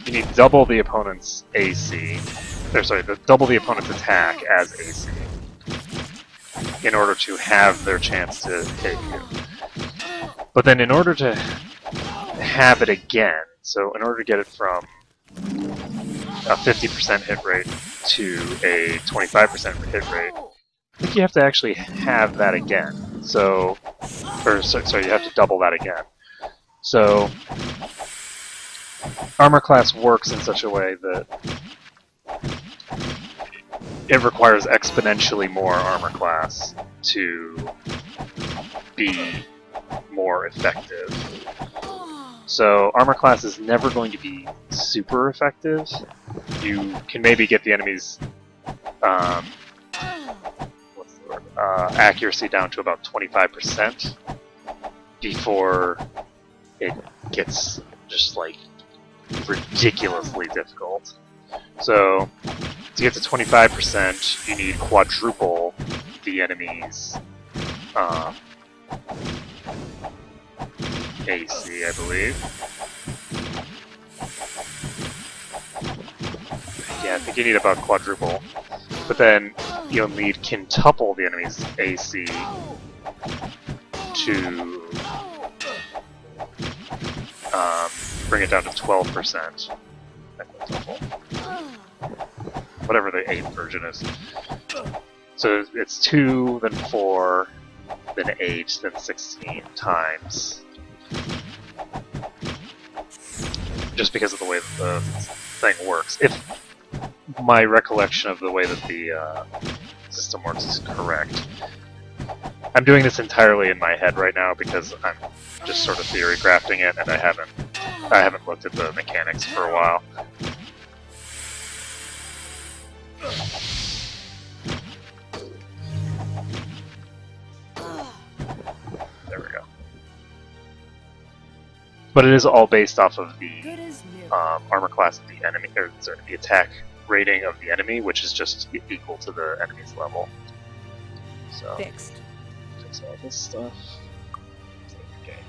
you need double the opponent's AC, double the opponent's attack as AC in order to have their chance to hit you. But then in order to have it again, so in order to get it from a 50% hit rate to a 25% hit rate, I think you have to actually have that again. So, sorry, you have to double that again. So, armor class works in such a way that it requires exponentially more armor class to be more effective. So armor class is never going to be super effective. You can maybe get the enemy's accuracy down to about 25% before it gets just like ridiculously difficult. So to get to 25%, you need quadruple the enemy's AC, I believe. Yeah, I think you need about quadruple. But then you'll need quintuple the enemy's AC to bring it down to 12%. Whatever the 8th version is. So it's 2, then 4, then 8, then 16 times. Just because of the way that the thing works. If my recollection of the way that the system works is correct. I'm doing this entirely in my head right now because I'm just sort of theory crafting it, and I haven't looked at the mechanics for a while. There we go. But it is all based off of the armor class of the enemy, or sorry, the attack rating of the enemy, which is just equal to the enemy's level. So fix all this stuff. Okay.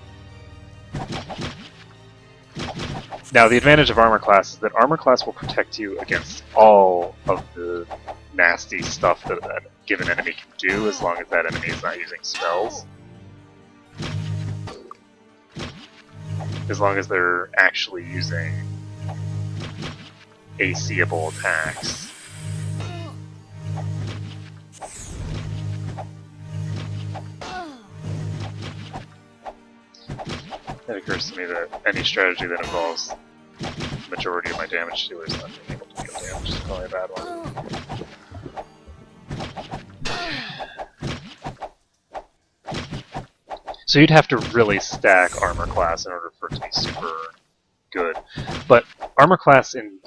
Now the advantage of armor class is that armor class will protect you against all of the nasty stuff that a given enemy can do, as long as that enemy is not using spells. As long as they're actually using AC-able attacks. It occurs to me that any strategy that involves the majority of my damage dealers not being able to deal damage is probably a bad one. So you'd have to really stack armor class in order for it to be super good. But armor class in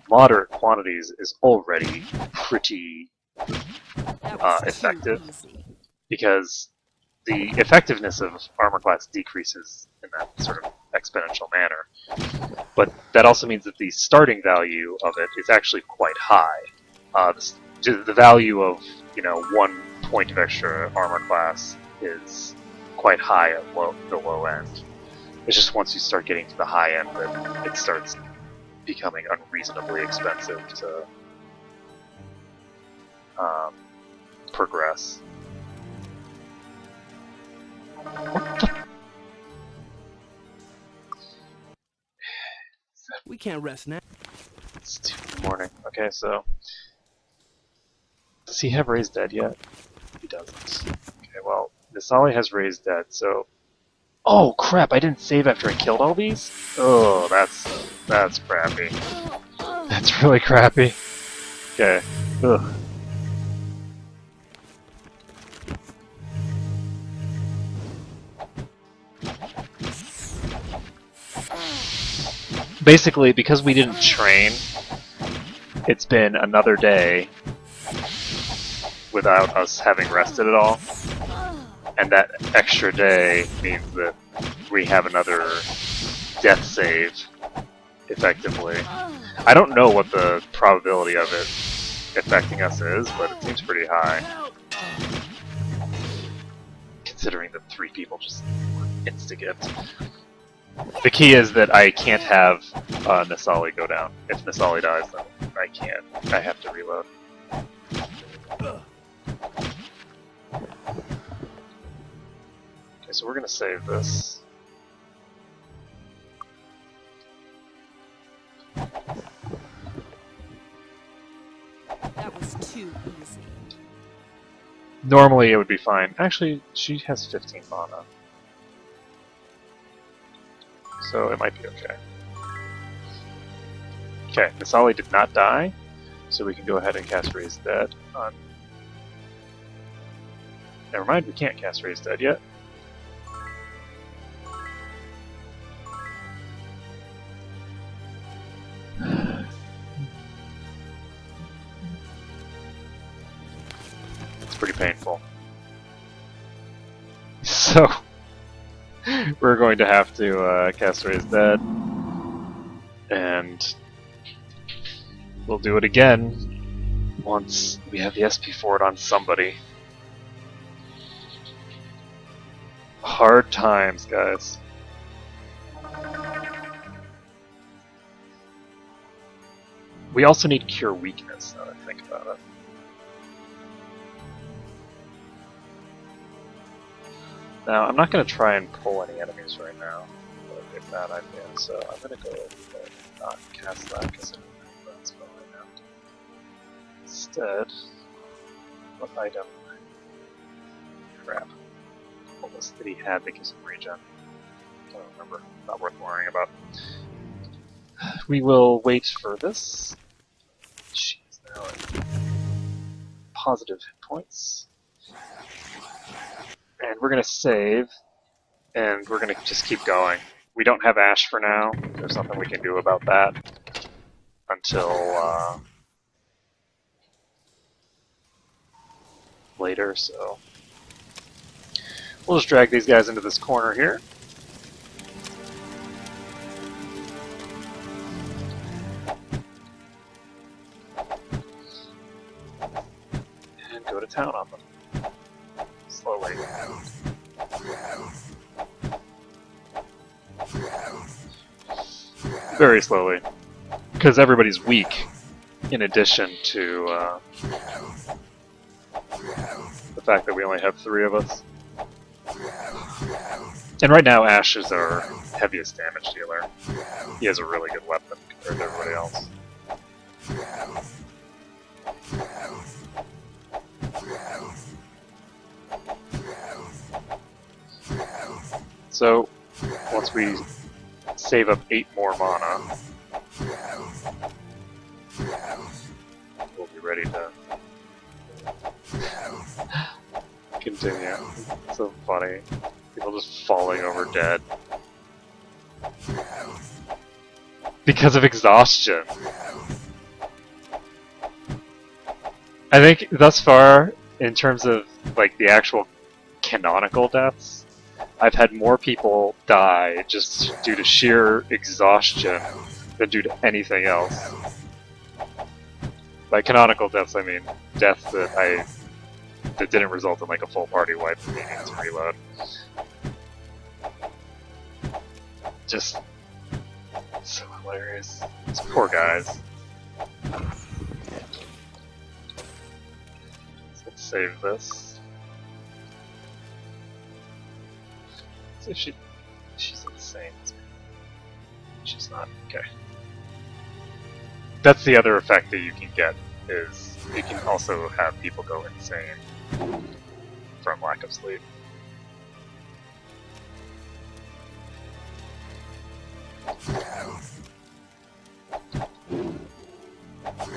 moderate quantities is already pretty effective, because the effectiveness of armor class decreases in that sort of exponential manner. But that also means that the starting value of it is actually quite high. The value of 1 point of extra armor class is quite high at the low end. It's just once you start getting to the high end that it starts becoming unreasonably expensive to progress. We can't rest now. It's 2 in the morning. Okay, so does he have raised dead yet? He doesn't. Okay, well, Nisali has raised dead, so... Oh crap, I didn't save after I killed all these? Oh, that's crappy. That's really crappy. Okay. Ugh. Basically, because we didn't train, it's been another day without us having rested at all. And that extra day means that we have another death save, effectively. I don't know what the probability of it affecting us is, but it seems pretty high. Considering that 3 people just insta-gipped. The key is that I can't have Nisali go down. If Nisali dies, then I can't. I have to reload. Okay, so we're gonna save this. That was too easy. Normally it would be fine. Actually, she has 15 mana. So it might be okay. Okay, Nisali did not die, so we can go ahead and cast Raise Dead on... Never mind, we can't cast Raise Dead yet. So we're going to have to cast Raise Dead, and we'll do it again once we have the SP for it on somebody. Hard times, guys. We also need Cure Weakness, now that I think about it. Now, I'm not going to try and pull any enemies right now. That would be a bad idea, so I'm going to go ahead and not cast that because I don't have that spell right now. Instead, what item? Crap. What was that he had that gives him regen? I don't remember. Not worth worrying about. We will wait for this. She's now at positive hit points. And we're going to save, and we're going to just keep going. We don't have Ash for now. There's nothing we can do about that until later, so we'll just drag these guys into this corner here. And go to town on them. Slowly. Very slowly. Because everybody's weak, in addition to the fact that we only have 3 of us. And right now Ash is our heaviest damage dealer. He has a really good weapon compared to everybody else. So, once we save up 8 more mana, we'll be ready to continue. So funny. People just falling over dead. Because of exhaustion. I think thus far, in terms of like the actual canonical deaths, I've had more people die just due to sheer exhaustion than due to anything else. By canonical deaths, I mean deaths that didn't result in like a full party wipe and needing to reload. Just so hilarious. These poor guys. Let's save this. See if she's insane. She's not. Okay. That's the other effect that you can get, is you can also have people go insane from lack of sleep.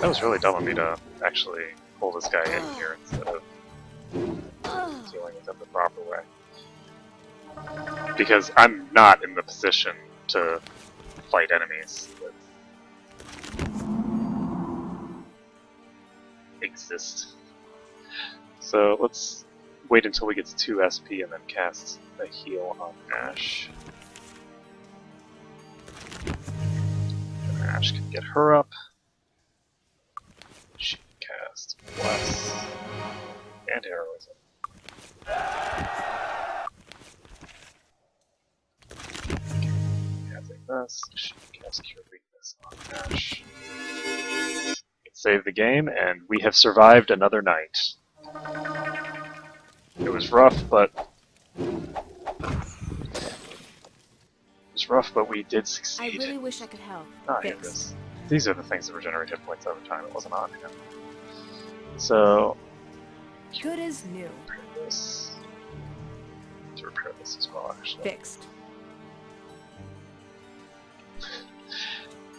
That was really dumb of me to actually pull this guy in here instead of dealing with him the proper way. Because I'm not in the position to fight enemies that exist. So let's wait until we get to 2 SP and then cast a heal on Ash. And Ash can get her up. She can cast Bless and Heroism. This. She can cast Cure Weakness on Ash. Save the game, and we have survived another night. It was rough, but we did succeed. I really wish I could help. Ah, here it is. These are the things that regenerate hit points over time. It wasn't on him. So, Good as new. repair this. To repair this as well, actually. Fixed.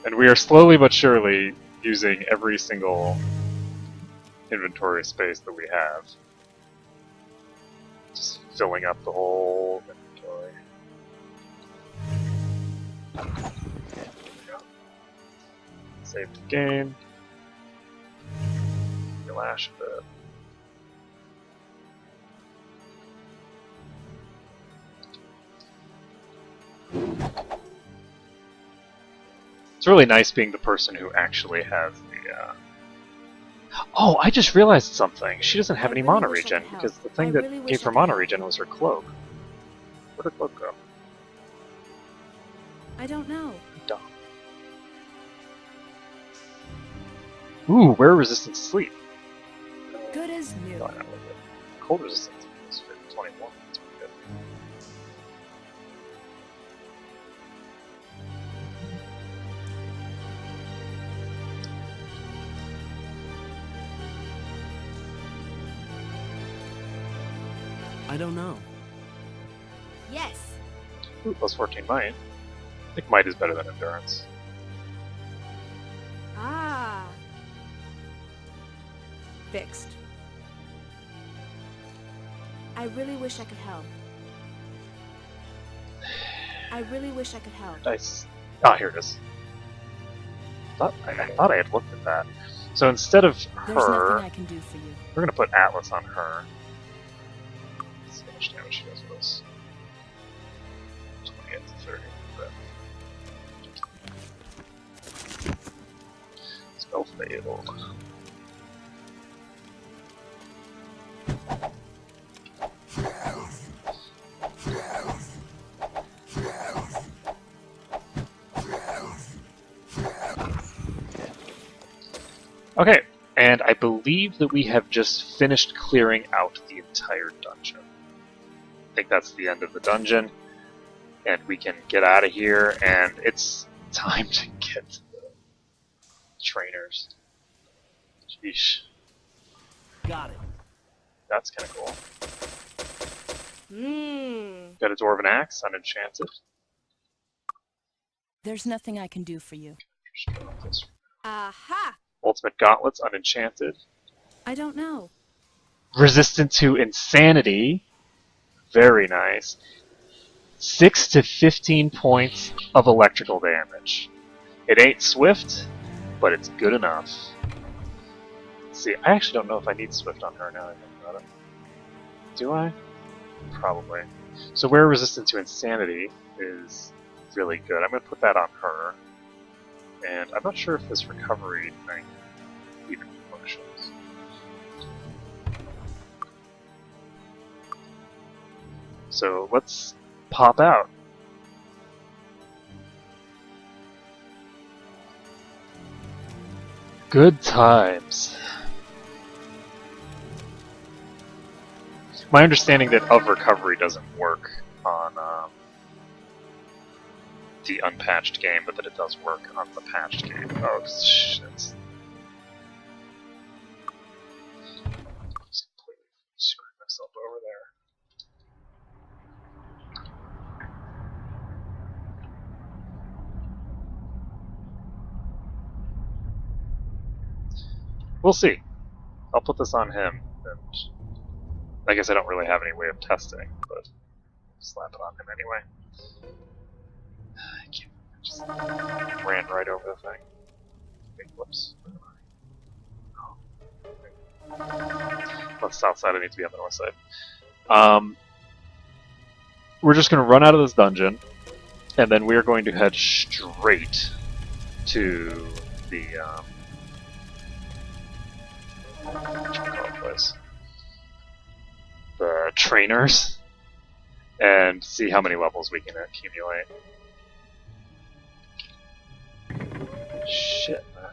And we are slowly but surely using every single inventory space that we have. Just filling up the whole inventory. There we go. Save the game. Relash a bit. It's really nice being the person who actually has the. Oh, I just realized something. She doesn't have I any really mana wish I regen could help. because the thing I that really wish gave I her could mana help. regen was her cloak. Where'd her cloak go? I don't know. Dumb. Ooh, wear resistance sleep. Good as new. Oh, yeah, cold resistance is 21. That's pretty good. I don't know. Yes. Ooh, plus 14 might. I think might is better than endurance. Ah. Fixed. I really wish I could help. I really wish I could help. Nice. Ah, here it is. I thought I had looked at that. So instead of There's her, nothing I can do for you. we're going to put Atlas on her. Let's see how much damage she does with us. 28 to 30. Spell failed. Okay, and I believe that we have just finished clearing out the entire dungeon. I think that's the end of the dungeon, and we can get out of here, and it's time to get to the trainers. Sheesh. Got it. That's kind of cool. Mmm. Got a Dwarven Axe, unenchanted. There's nothing I can do for you. Aha! Ultimate Gauntlets, unenchanted. I don't know. Resistant to Insanity. Very nice. 6 to 15 points of electrical damage. It ain't swift, but it's good enough. Let's see, I actually don't know if I need swift on her now that I think about it. Do I? Probably. So where resistant to Insanity is really good. I'm going to put that on her. And I'm not sure if this recovery thing even functions. So let's pop out. Good times. My understanding that of recovery doesn't work on the unpatched game, but that it does work on the patched game. Oh shit. Just completely screwed myself over there. We'll see. I'll put this on him, and I guess I don't really have any way of testing, but slap it on him anyway. I can't. I just ran right over the thing. Big whoops. On the south side, I need to be on the north side. We're just going to run out of this dungeon, and then we are going to head straight to the the trainers, and see how many levels we can accumulate. Shit, man.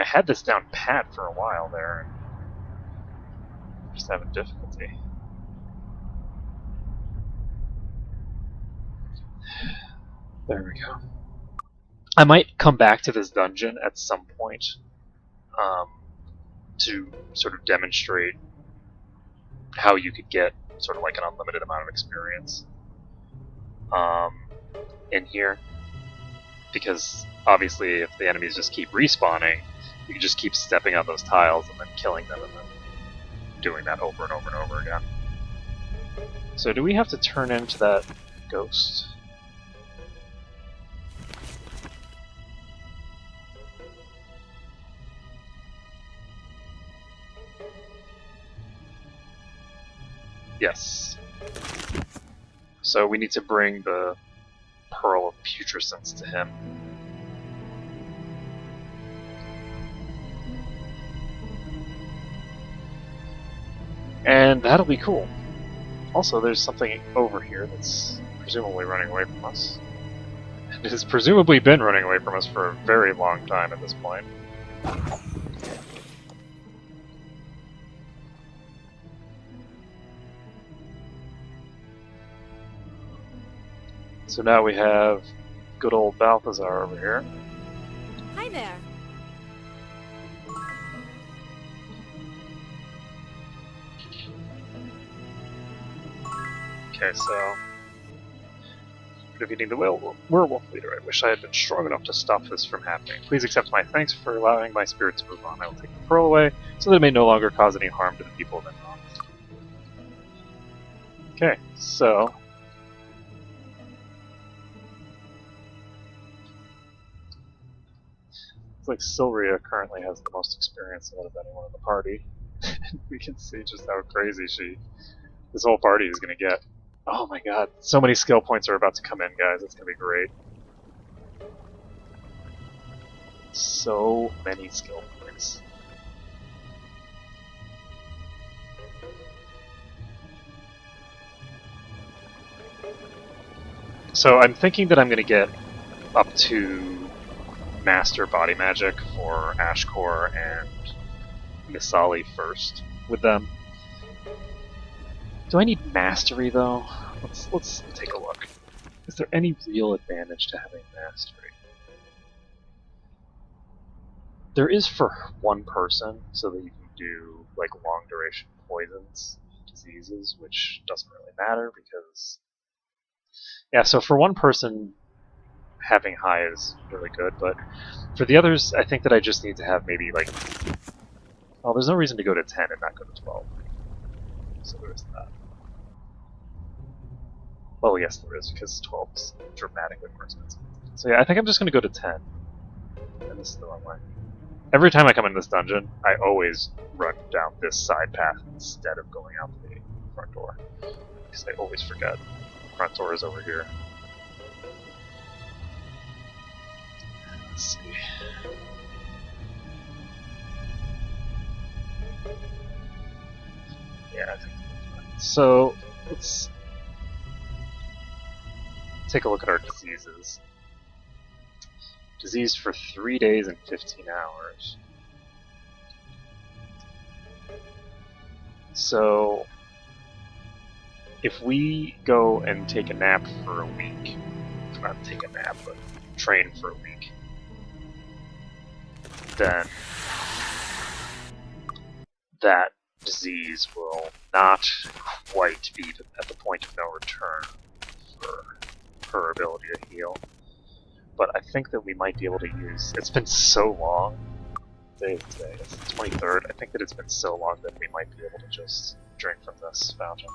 I had this down pat for a while there, and just having difficulty. There we go. I might come back to this dungeon at some point to sort of demonstrate how you could get sort of like an unlimited amount of experience in here. Because obviously if the enemies just keep respawning, you can just keep stepping on those tiles and then killing them and then doing that over and over and over again. So do we have to turn into that ghost? Yes. So we need to bring the Pearl of Putrescence to him. And that'll be cool. Also, there's something over here that's presumably running away from us. It has presumably been running away from us for a very long time at this point. So now we have good old Balthazar over here. Hi there. Okay, so defeating the werewolf leader. I wish I had been strong enough to stop this from happening. Please accept my thanks for allowing my spirit to move on. I will take the pearl away so that it may no longer cause any harm to the people of Enron. Okay, so it's like Sylvia currently has the most experience out of anyone in the party. We can see just how crazy this whole party is going to get. Oh my god, so many skill points are about to come in, guys. It's going to be great. So many skill points. So I'm thinking that I'm going to get up to Master Body Magic for Ashkor and Misali first with them. Do I need Mastery though? Let's take a look. Is there any real advantage to having Mastery? There is for one person, so that you can do like long duration poisons, diseases, which doesn't really matter because yeah, so for one person having high is really good, but for the others I think that I just need to have maybe like, well, there's no reason to go to 10 and not go to 12. So there's that. Well, yes, there is, because 12 is dramatically more expensive. So yeah, I think I'm just going to go to 10. And this is the wrong way. Every time I come in this dungeon, I always run down this side path instead of going out the front door. Because I always forget. The front door is over here. Let's see. Yeah, I think that's fine. So, let's take a look at our diseases. Disease for 3 days and 15 hours. So, if we go and take a nap for a week, not take a nap, but train for a week, then that disease will not quite be at the point of no return for her ability to heal. But I think that we might be able to use... It's been so long. Today, it's the 23rd. I think that it's been so long that we might be able to just drink from this fountain.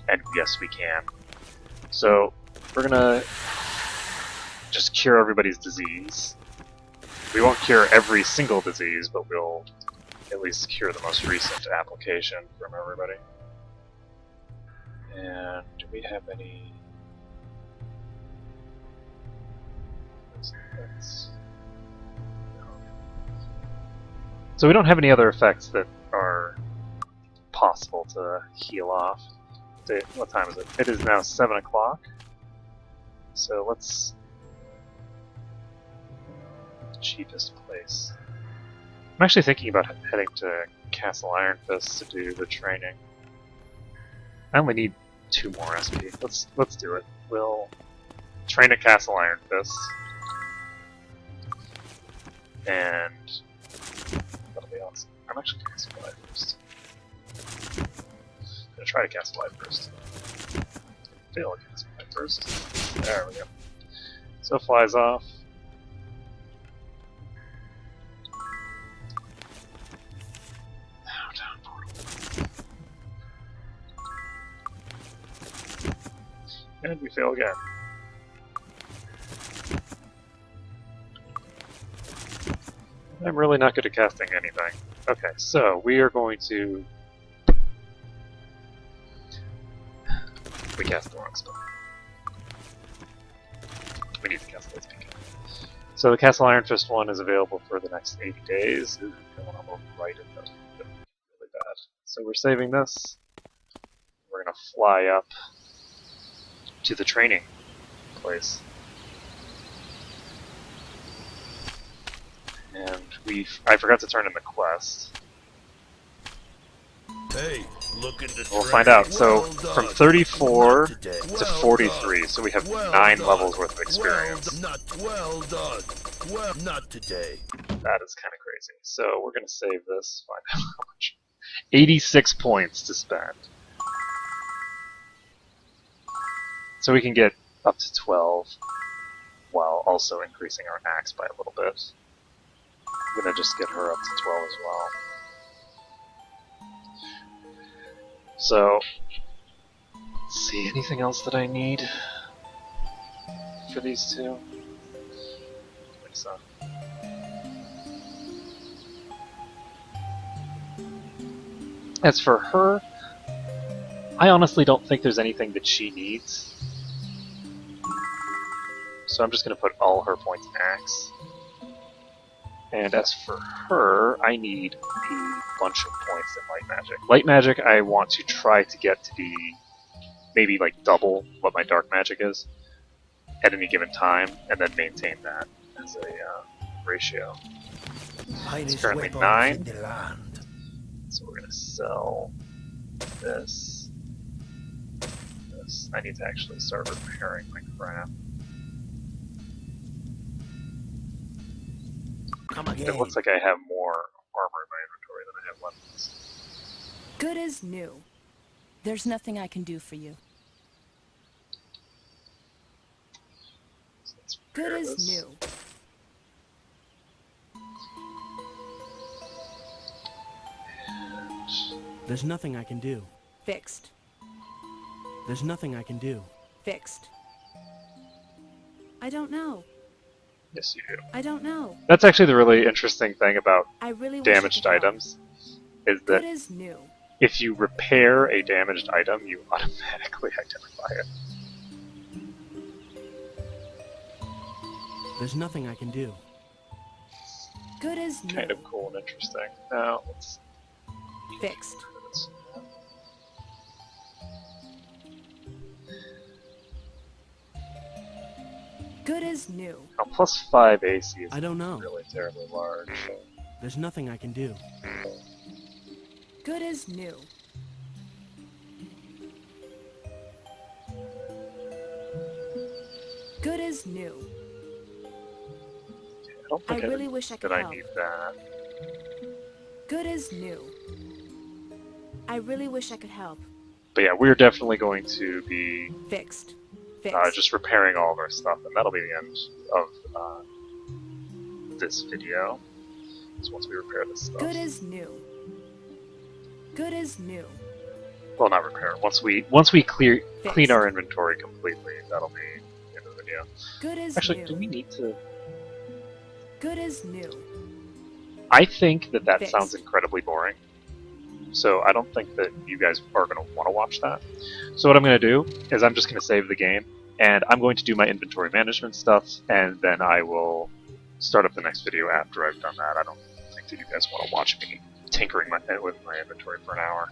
And yes, we can. So, we're gonna just cure everybody's disease. We won't cure every single disease, but we'll at least cure the most recent application from everybody. And do we have any... So we don't have any other effects that are possible to heal off. What time is it? It is now 7 o'clock. So let's... cheapest place. I'm actually thinking about heading to Castle Iron Fist to do the training. I only need 2 more SP. Let's do it. We'll train at Castle Iron Fist. And that'll be awesome. I'm actually gonna cast Fly first. I'm gonna try to cast Fly first. Fail to cast Fly first. There we go. So flies off. Now down portal. And we fail again. I'm really not good at casting anything. Okay, so we are going to... We cast the wrong spell. We need to cast Lightspeed. So the Castle Iron Fist one is available for the next 80 days. Ooh, going on the right of that. Really bad. So we're saving this. We're gonna fly up to the training place. And I forgot to turn in the quest. Hey, look at the We'll find out. So well from done. 34 Not today. to Well 43, done. so we have Well 9 done. levels worth of experience. Well done. Well, not today. That is kind of crazy. So we're gonna save this. Find out how much. 86 points to spend. So we can get up to 12, while also increasing our axe by a little bit. I'm gonna just get her up to 12 as well. So, let's see, anything else that I need for these two? I think so. As for her, I honestly don't think there's anything that she needs. So I'm just going to put all her points in axe. And as for her, I need a bunch of points in light magic. Light magic I want to try to get to be maybe like double what my dark magic is at any given time, and then maintain that as a ratio. It's currently 9. So we're going to sell this. This. I need to actually start repairing my crap. Come It again. looks like I have more armor in my inventory than I have weapons. Good as new. There's nothing I can do for you. So let's Good repair as this. new. And There's nothing I can do. Fixed. There's nothing I can do. Fixed. I don't know. yes, you do. I don't know. That's actually the really interesting thing about I really wish I damaged could help. items, is Good that as new. if you repair a damaged item, you automatically identify it. There's nothing I can do. Good as new. Kind of cool and interesting. Now, let's Fixed. Good as new. now, plus 5 AC is I don't know. really terribly large. There's nothing I can do. Good as new. Good as new. I don't think I really wish I could that I help. need that. Good as new. I really wish I could help. But yeah, we're definitely going to be Fixed. Fixed. just repairing all of our stuff, and that'll be the end of this video. So once we repair this stuff, Good as new. Good as new. well, not repair. Once we clean Fixed. our inventory completely, that'll be the end of the video. Good as Actually, new. do we need to? Good as new. I think that Fixed. sounds incredibly boring. So I don't think that you guys are going to want to watch that. So what I'm going to do is I'm just going to save the game, and I'm going to do my inventory management stuff, and then I will start up the next video after I've done that. I don't think that you guys want to watch me tinkering with my inventory for an hour.